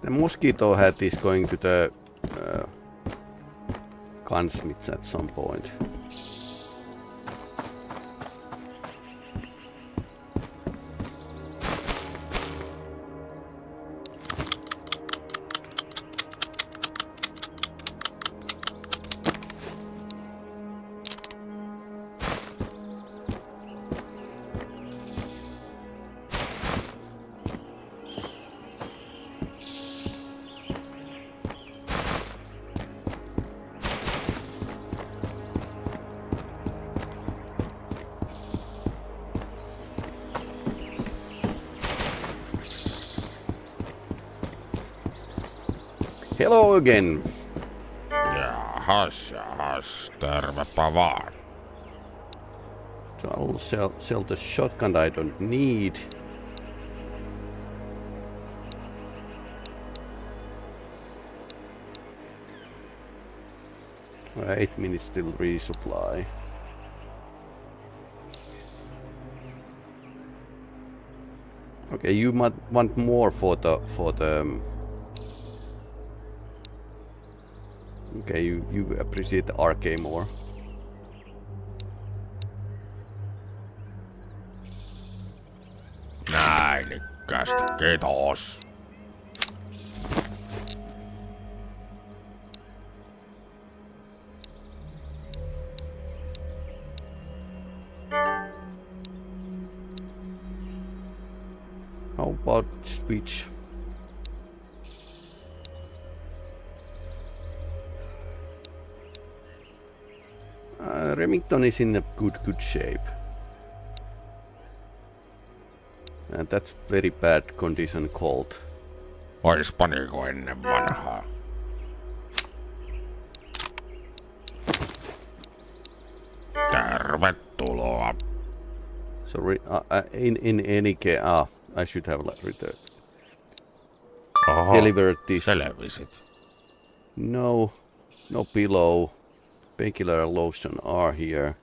The mosquito hat is going to the gunsmiths at some point. Hello again. Jahas, tervepä vaan. So I'll sell the shotgun I don't need. 8 minutes till resupply. Okay, you might want more for the okay, you appreciate the RK more. Näin ikkästi, kiitos. How about switch? Remington is in a good shape. And that's very bad condition cold. Oispa niinku ennen vanhaa. Tervetuloa. Sorry, in any case, I should have returned. Oho, Delivered this. selvisit. No pillow. Painkiller and lotion are here.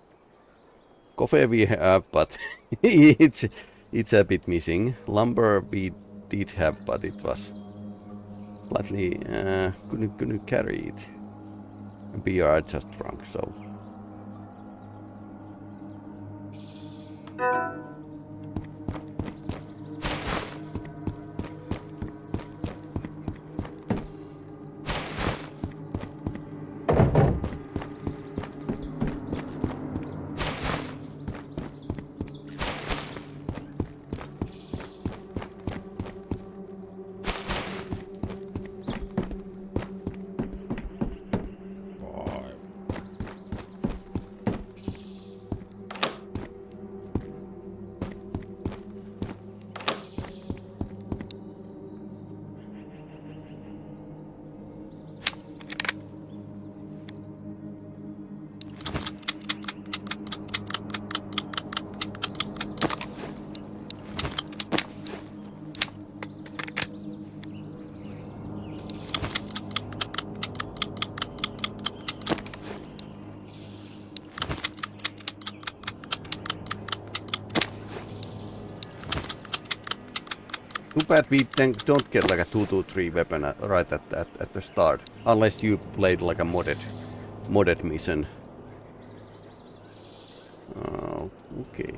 Coffee we have, but it's a bit missing. Lumber we did have, but it was slightly couldn't carry it. And beer I just drunk, so. Too bad we then don't get like a 223 weapon right at the start, unless you played like a modded mission. Okay.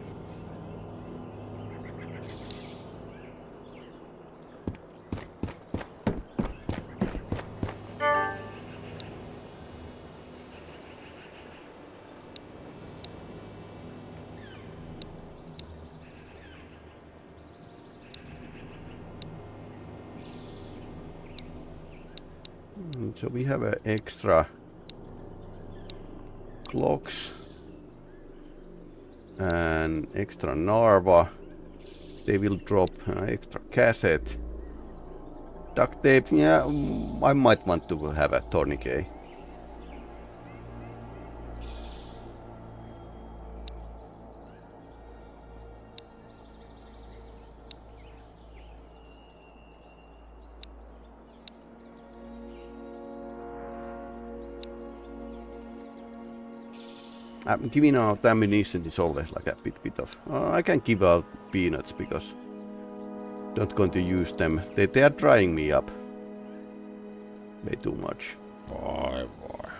So we have extra clocks and extra Narva. They will drop extra cassette. Duct tape, yeah, I might want to have a tourniquet. Giving out ammunition is always like a bit of... I can give out peanuts because... Don't going to use them. They are drying me up. Way too much. Voi voi.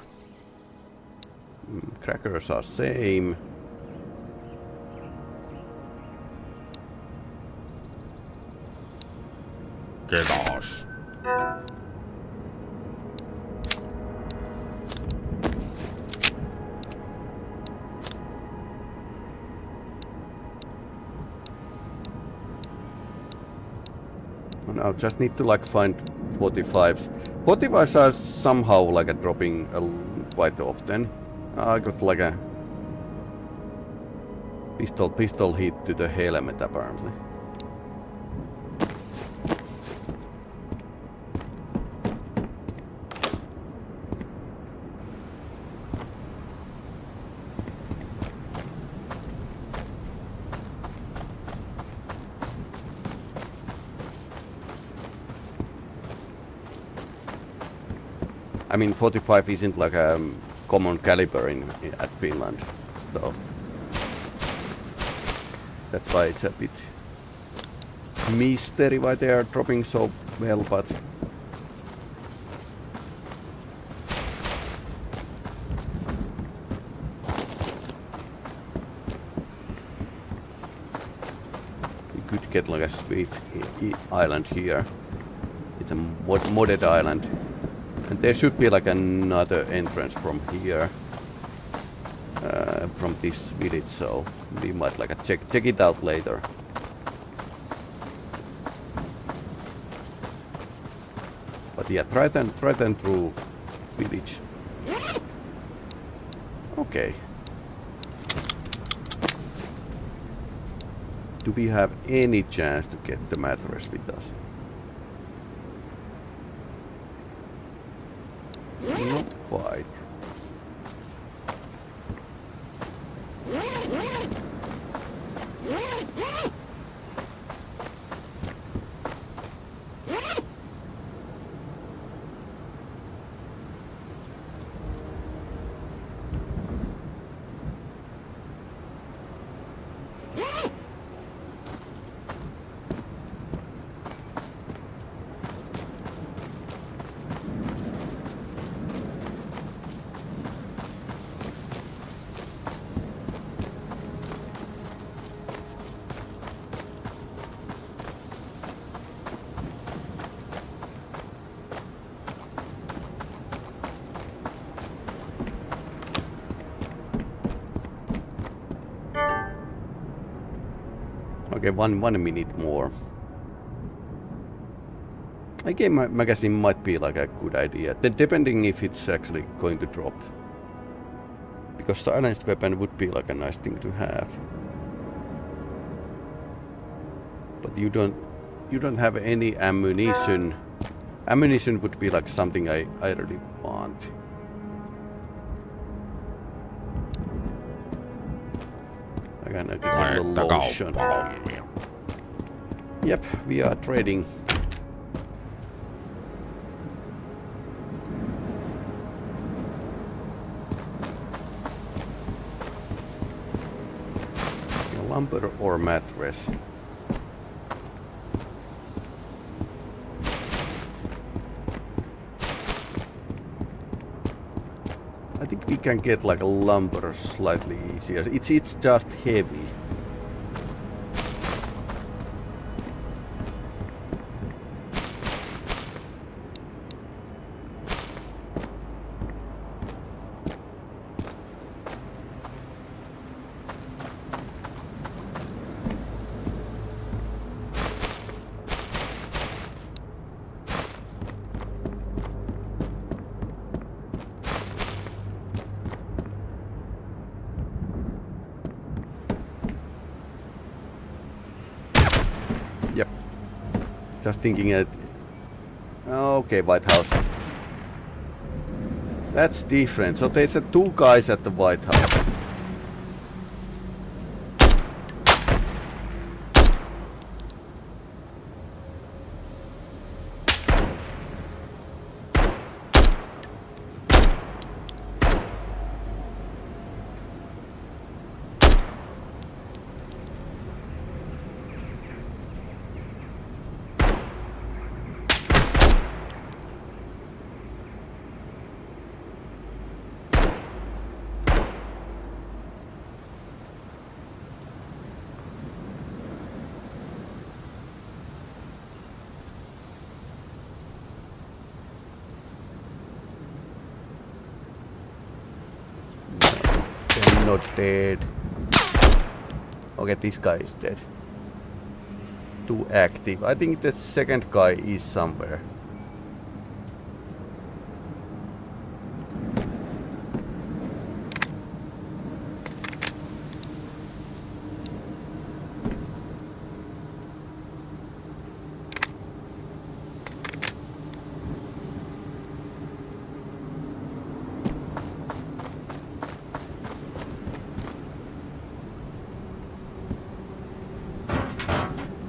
Crackers are same. Kiitos. Now just need to like find 45s. 45s are somehow like dropping quite often. I got like a pistol hit to the helmet apparently. I mean, 45 isn't like a common caliber at Finland, so that's why it's a bit mystery why they are dropping so well, but you could get like a Swift island here. It's a modded island. And there should be like another entrance from here, from this village, so we might like check it out later. But yeah, try then through village. Okay. Do we have any chance to get the mattress with us? Not quite. Okay, one minute more. A game magazine might be like a good idea, depending if it's actually going to drop. Because silenced weapon would be like a nice thing to have. But you don't have any ammunition. Ammunition would be like something I really want. I can get a little lotion. Yep, we are trading. Lumber or mattress? I think we can get like a lumber slightly easier. It's just heavy. Yep. Just thinking it. Okay, White House. That's different. So there's two guys at the White House. not dead. Okay, this guy is dead. Too active. I think the second guy is somewhere.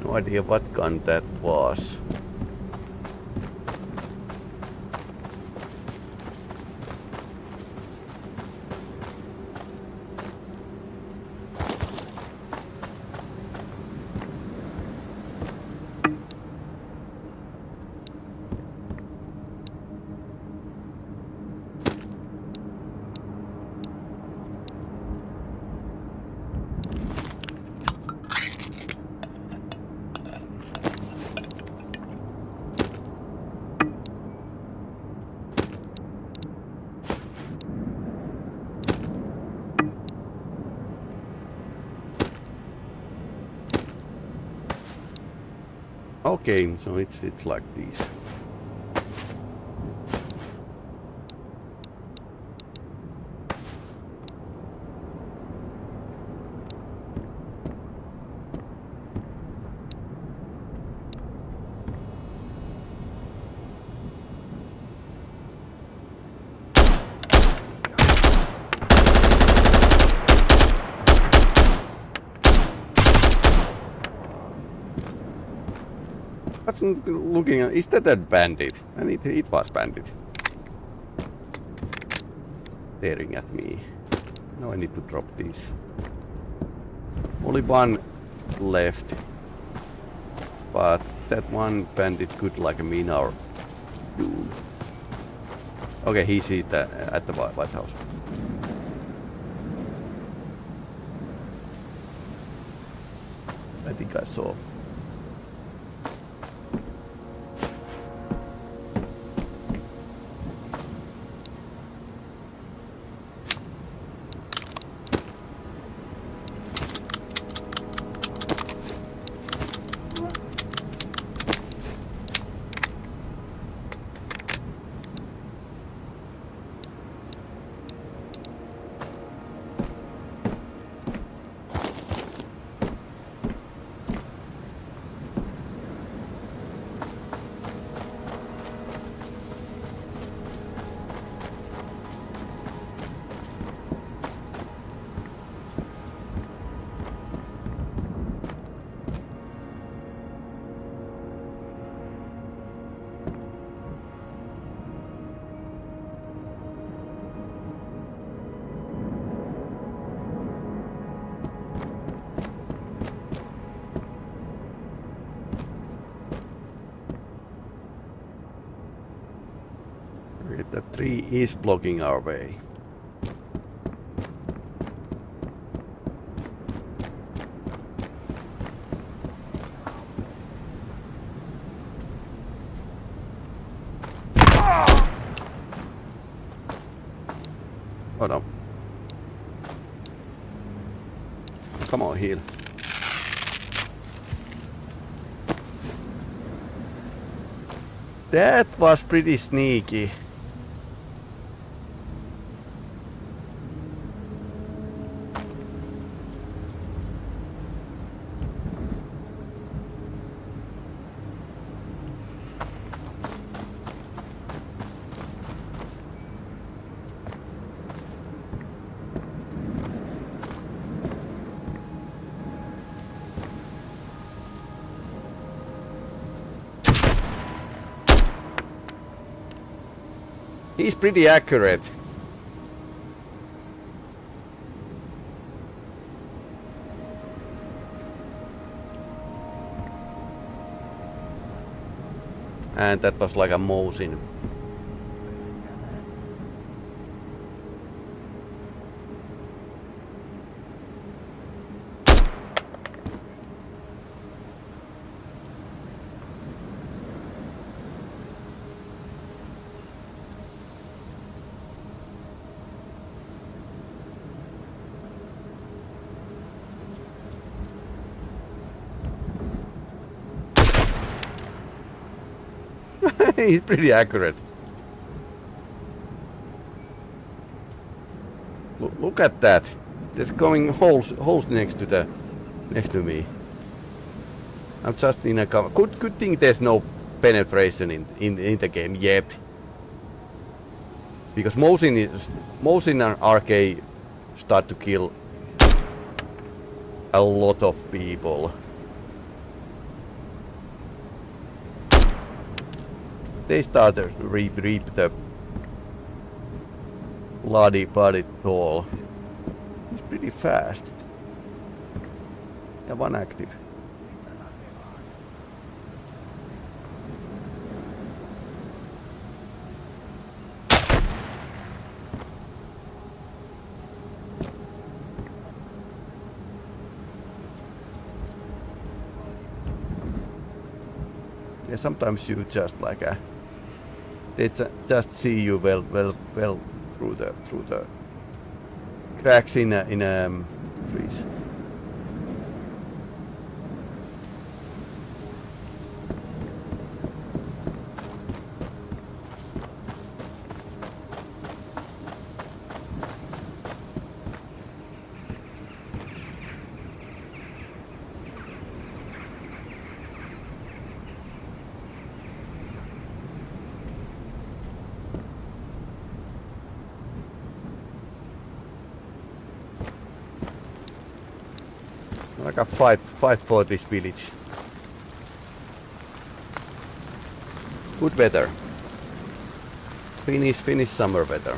No idea what gun that was. Okay, so it's like this. What's looking at? Is that a bandit? And it was bandit. Staring at me. Now I need to drop these. Only one left. But that one bandit could like mean our doom. Okay, he's at the White House. I think I saw. The tree is blocking our way. Oh no. Come on, heal. That was pretty sneaky. He's pretty accurate. And that was like a Mosin. He's pretty accurate. Look at that. There's going holes next to me. I'm just in a cover. Good thing there's no penetration in the game yet. Because Mosin and RK start to kill a lot of people. They start to reap the bloody toll. It's pretty fast. Yeah, one active. Yeah, sometimes you just like they just see you well through the cracks in trees. I got fight for this village. Good weather. Finnish summer weather.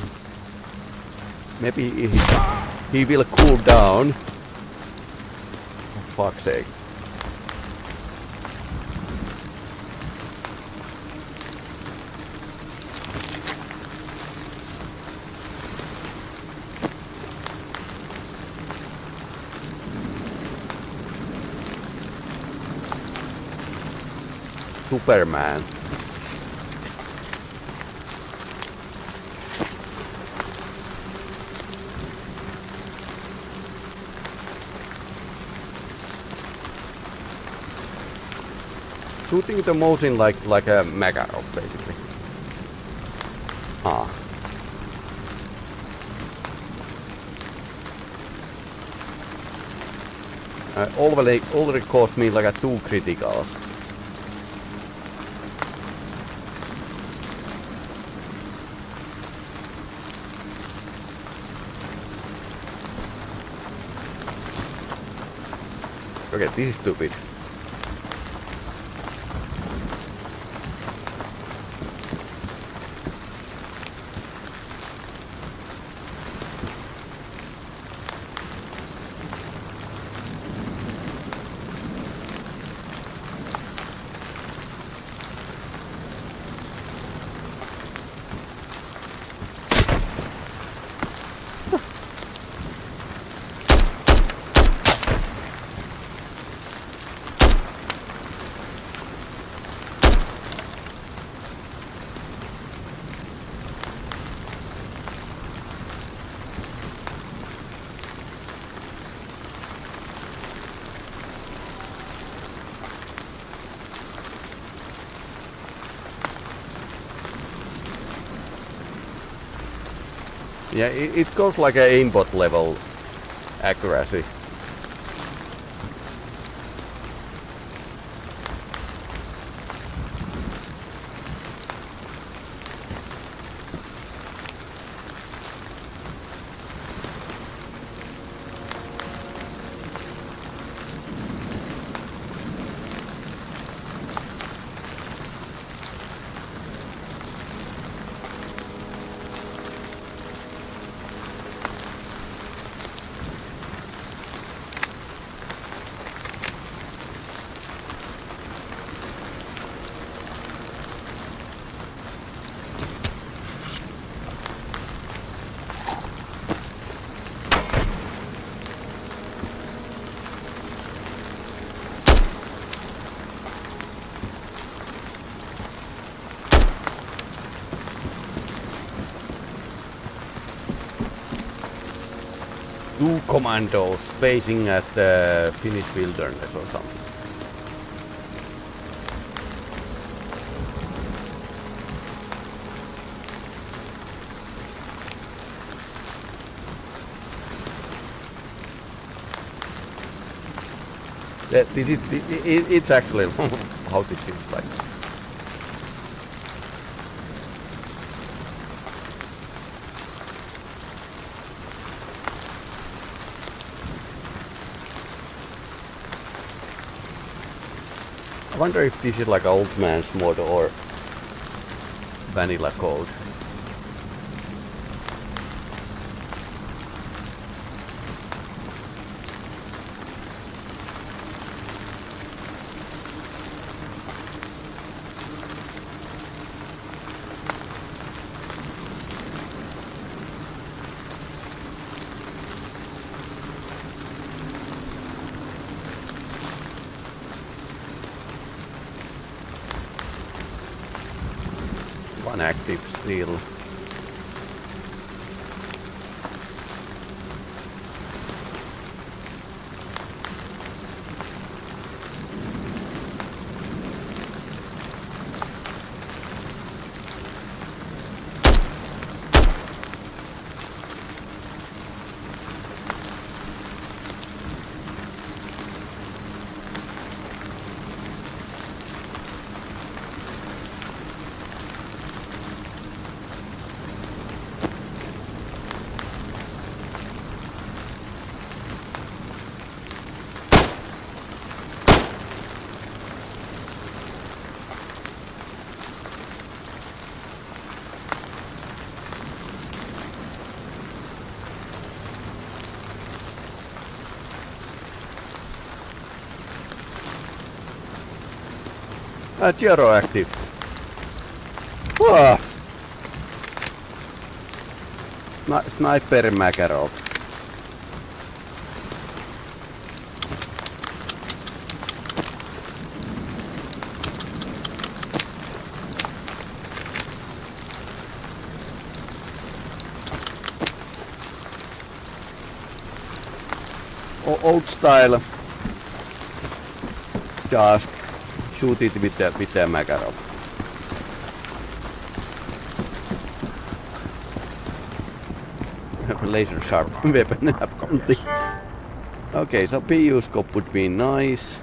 Maybe he will cool down. For fuck's sake. Superman. Shooting the motion like a Makarov, basically. Ah. Already cost me like 2 criticals. Okay, this is stupid. Yeah, it goes like a aimbot level accuracy. Two commandos facing at the Finnish wilderness or something. It's actually how this feels like. I wonder if this is like an old man's mod or vanilla code. One active still. Gyro active. Whoa. Sniper Makarov. Old style. Just shoot it with the Makarov. Laser sharp weapon apparently. Okay, so PU scope would be nice.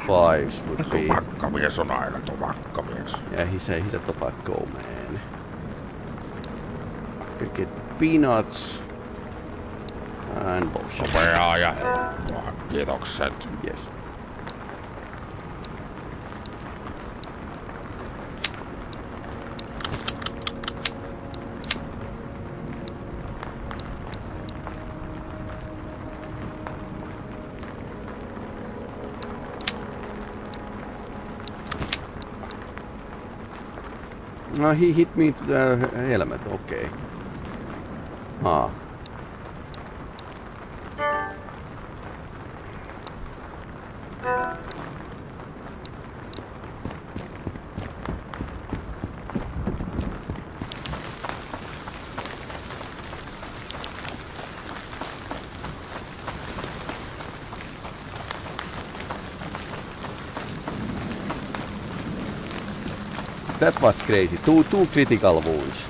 Fives would be. Tupakkamies on aina tupakkamies. Yeah, he's a tobacco man. We get peanuts and bullshit. Nopeaa ja helppoa. Kiitokset. Yes. No, he hit me to the helmet, okay. Ah. That was crazy. Two critical wounds.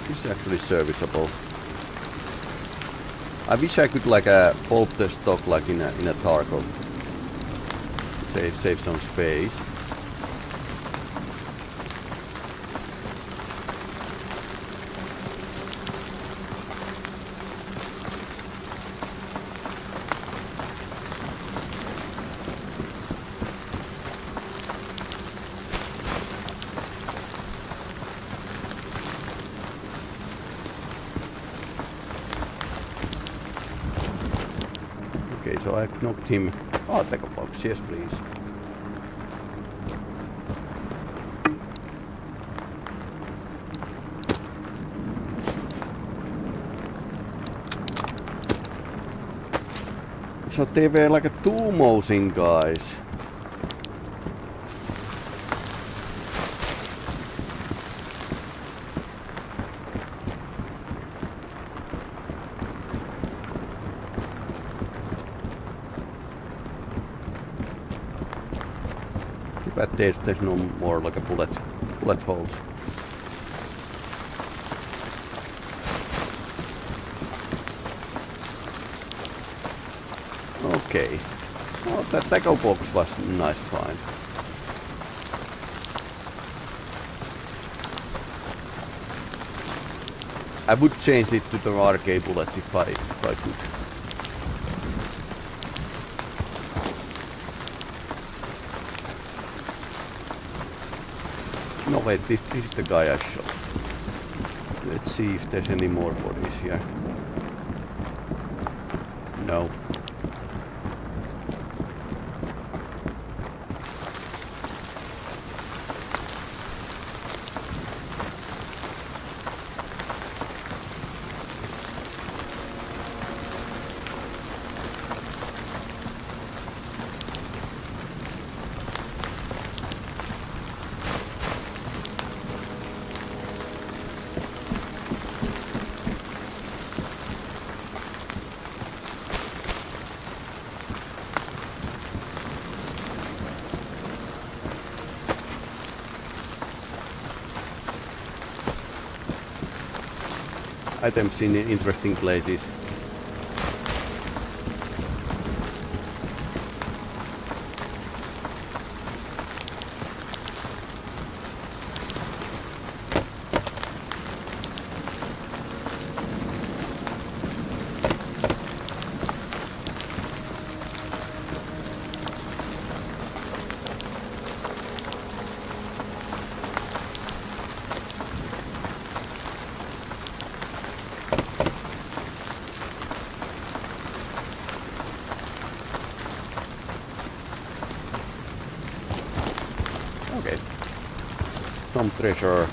This is actually serviceable. I wish I could like bulb the stock like in a Tarkov. Save some space. So I knocked him. Oh, take a box, yes please. So they were like a two-mosing guys. But there's no more like a bullet holes. Okay. Well, that tackle box was a nice find. I would change it to the arcade bullets if I could. No wait, this is the guy I shot. Let's see if there's any more bodies here. No. Items in interesting places. Okay. Some treasure.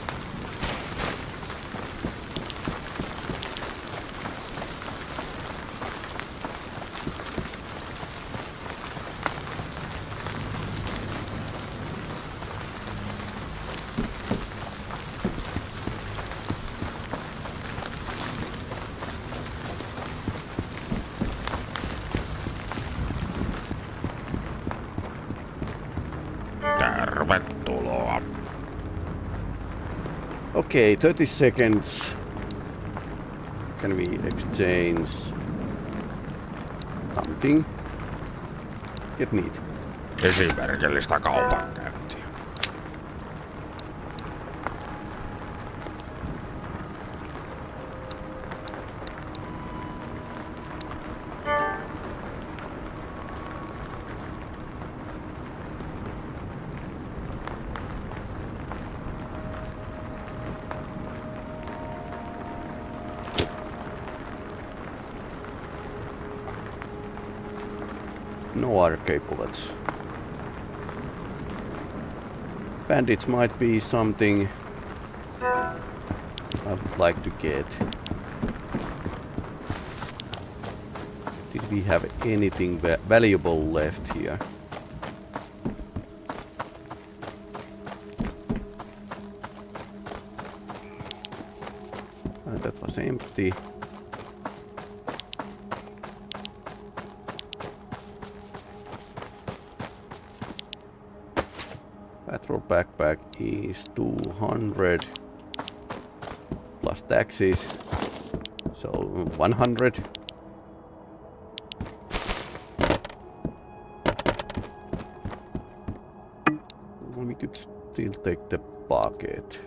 Tervetuloa. Okay, 30 seconds. Can we exchange something? Get meat. Esimerkillistä kaupankäyntiä. No arcade bullets. Bandits might be something I would like to get. Did we have anything valuable left here? That was empty. Patrol backpack is 200 plus taxes, so 100. We could still take the bucket.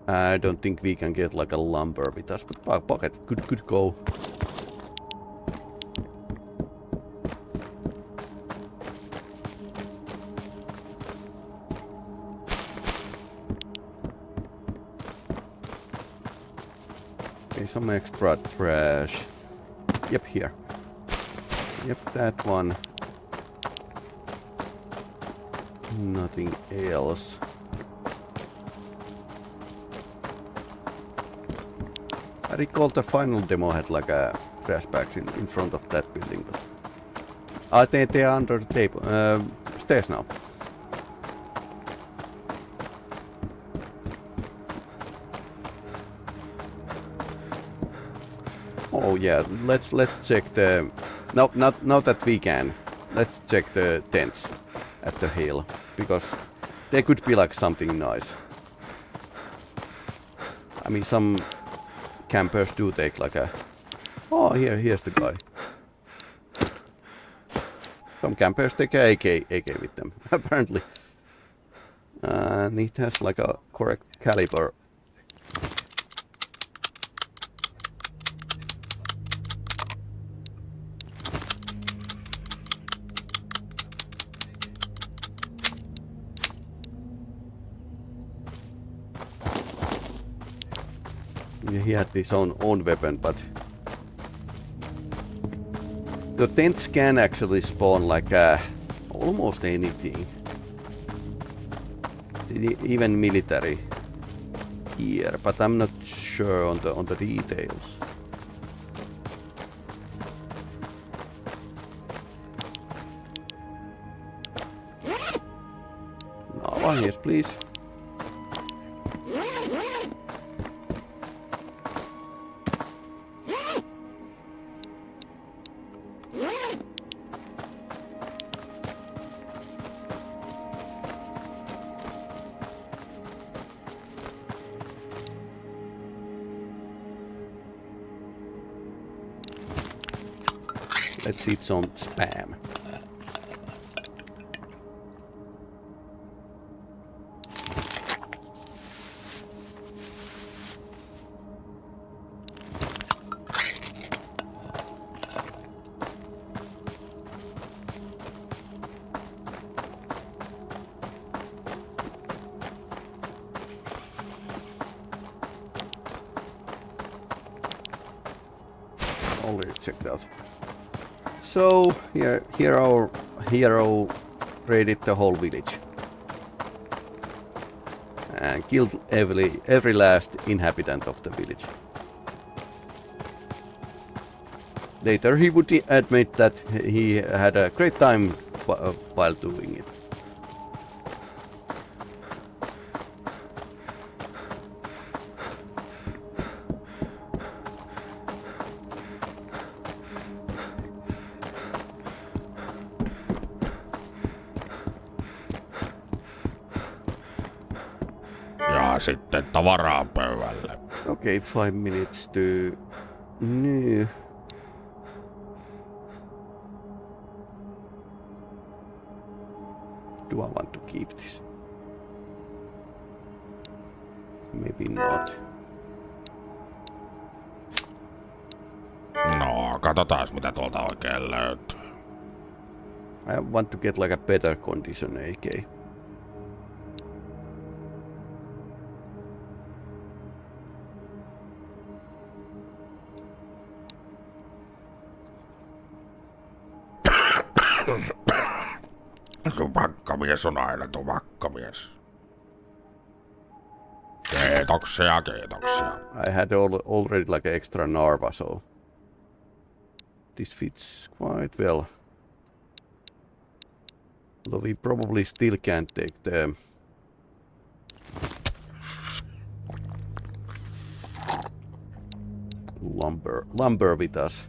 I don't think we can get like a lumber with us, but bucket could go. Some extra trash. Yep, here. Yep, that one. Nothing else. I recall the final demo had like a trash bags in front of that building, but they are under the table stairs now. Oh yeah, let's check the now that we can. Let's check the tents at the hill, because there could be like something nice. I mean, some campers do take like a... Oh, here's the guy. Some campers take a AK with them, apparently. And it has like a correct caliber. He had his own weapon, but the tents can actually spawn like almost anything, even military gear, but I'm not sure on the details. No, yes, please. Let's eat some spam. Already checked out. So here our hero raided the whole village and killed every last inhabitant of the village. Later he would admit that he had a great time while doing it. Ja sitten tavaraa pöydälle. Okay, 5 minutes to... No. Do I want to keep this? Maybe not. No, katsotaan mitä tuolta oikein löytyy. I want to get like a better condition AK. Tupakkamies on aina tupakkamies. Kiitoksia, kiitoksia. I had already like an extra narva, so this fits quite well. Although we probably still can't take the lumber with us.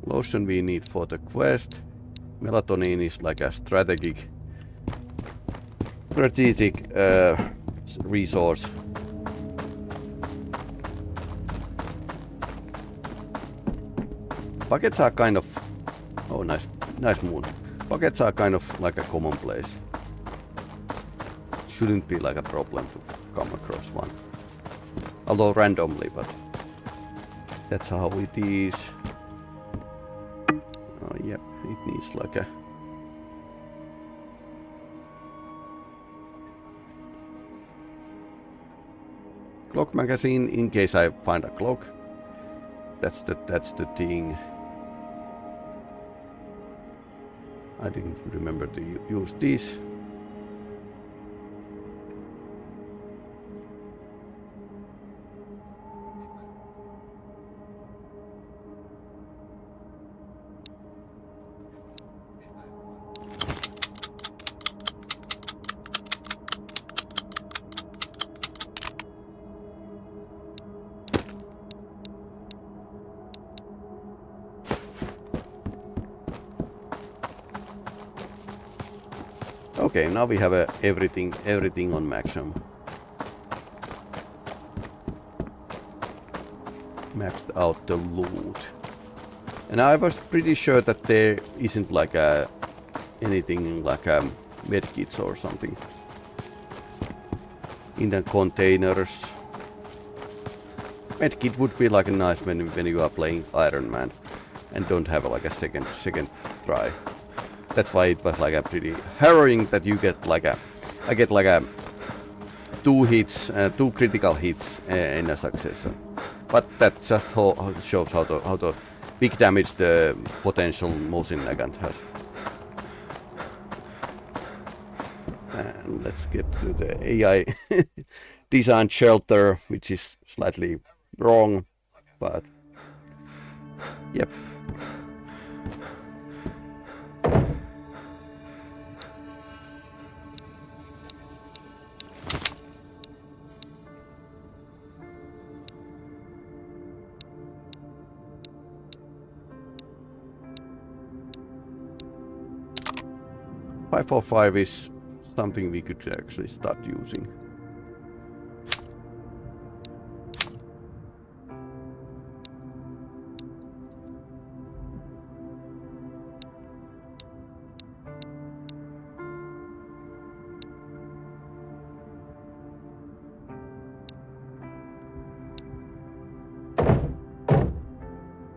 Lotion we need for the quest. Melatonin is like a strategic resource. Buckets are kind of... Oh, nice moon. Buckets are kind of like a commonplace. Shouldn't be like a problem to come across one. Although randomly, but that's how it is. Oh, yep, it needs like a... clock magazine in case I find a clock. That's the thing. I didn't remember to use this. Okay, now we have everything on maximum. Maxed out the loot. And I was pretty sure that there isn't like anything like medkits or something in the containers. Medkit would be like a nice when you are playing Ironman and don't have like a second try. That's why it was like a pretty harrowing that you get like I get like 2 critical hits in a succession. But that just shows how to big damage the potential Mosin Nagant has. And let's get to the AI designed shelter, which is slightly wrong, but yep. .545 is something we could actually start using.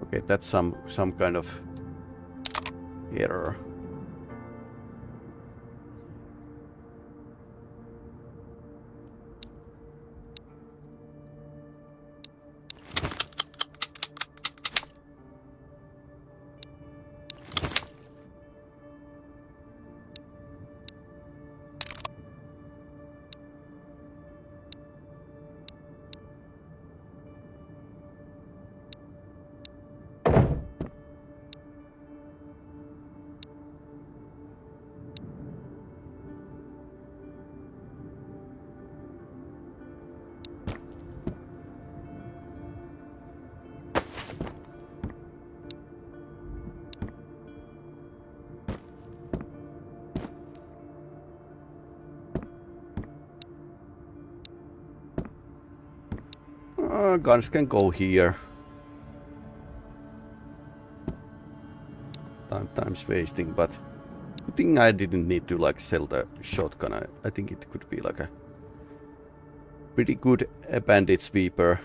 Okay, that's some kind of error. Guns can go here. Time's wasting, but good thing I didn't need to like sell the shotgun. I think it could be like a pretty good bandit sweeper.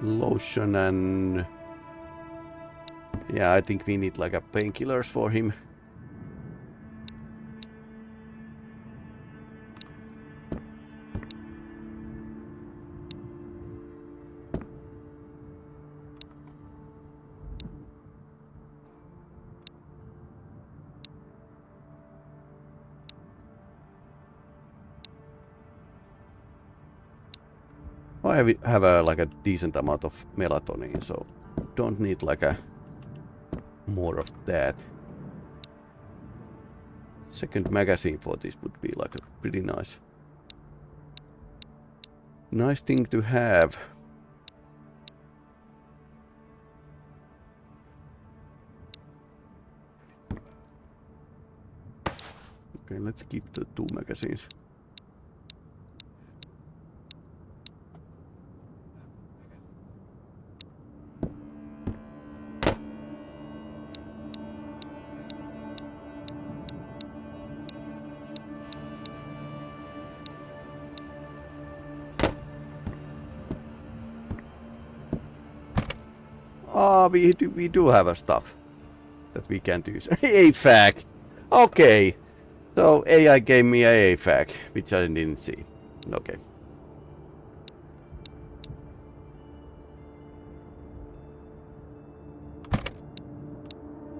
Lotion and yeah, I think we need like a painkillers for him. I have like a decent amount of melatonin, so don't need like a more of that. Second magazine for this would be like a pretty nice thing to have. Okay, let's keep the 2 magazines. We do have a stuff that we can't use. AFAC! Okay. So AI gave me a AFAC, which I didn't see. Okay.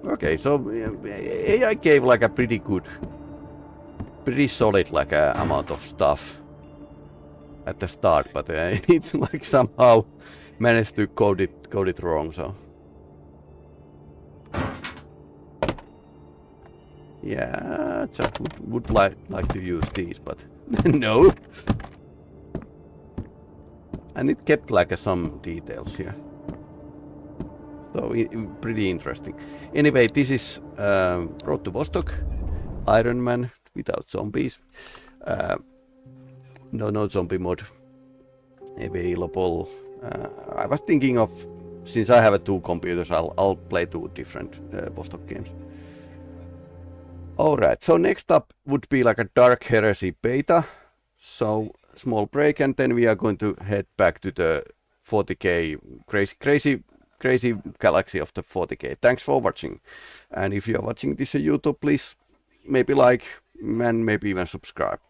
Okay, so AI gave like a pretty solid like amount of stuff at the start, but it's like somehow managed to code it wrong, so Yeah, just would like to use these, but no. And it kept like some details here. So pretty interesting. Anyway, this is Road to Vostok, Ironman without zombies. No zombie mod available. I was thinking of, since I have 2 computers, I'll play 2 different Vostok games. Alright, so next up would be like a Dark Heresy beta. So small break and then we are going to head back to the 40k crazy galaxy of the 40k. Thanks for watching. And if you are watching this on YouTube, please maybe like and maybe even subscribe.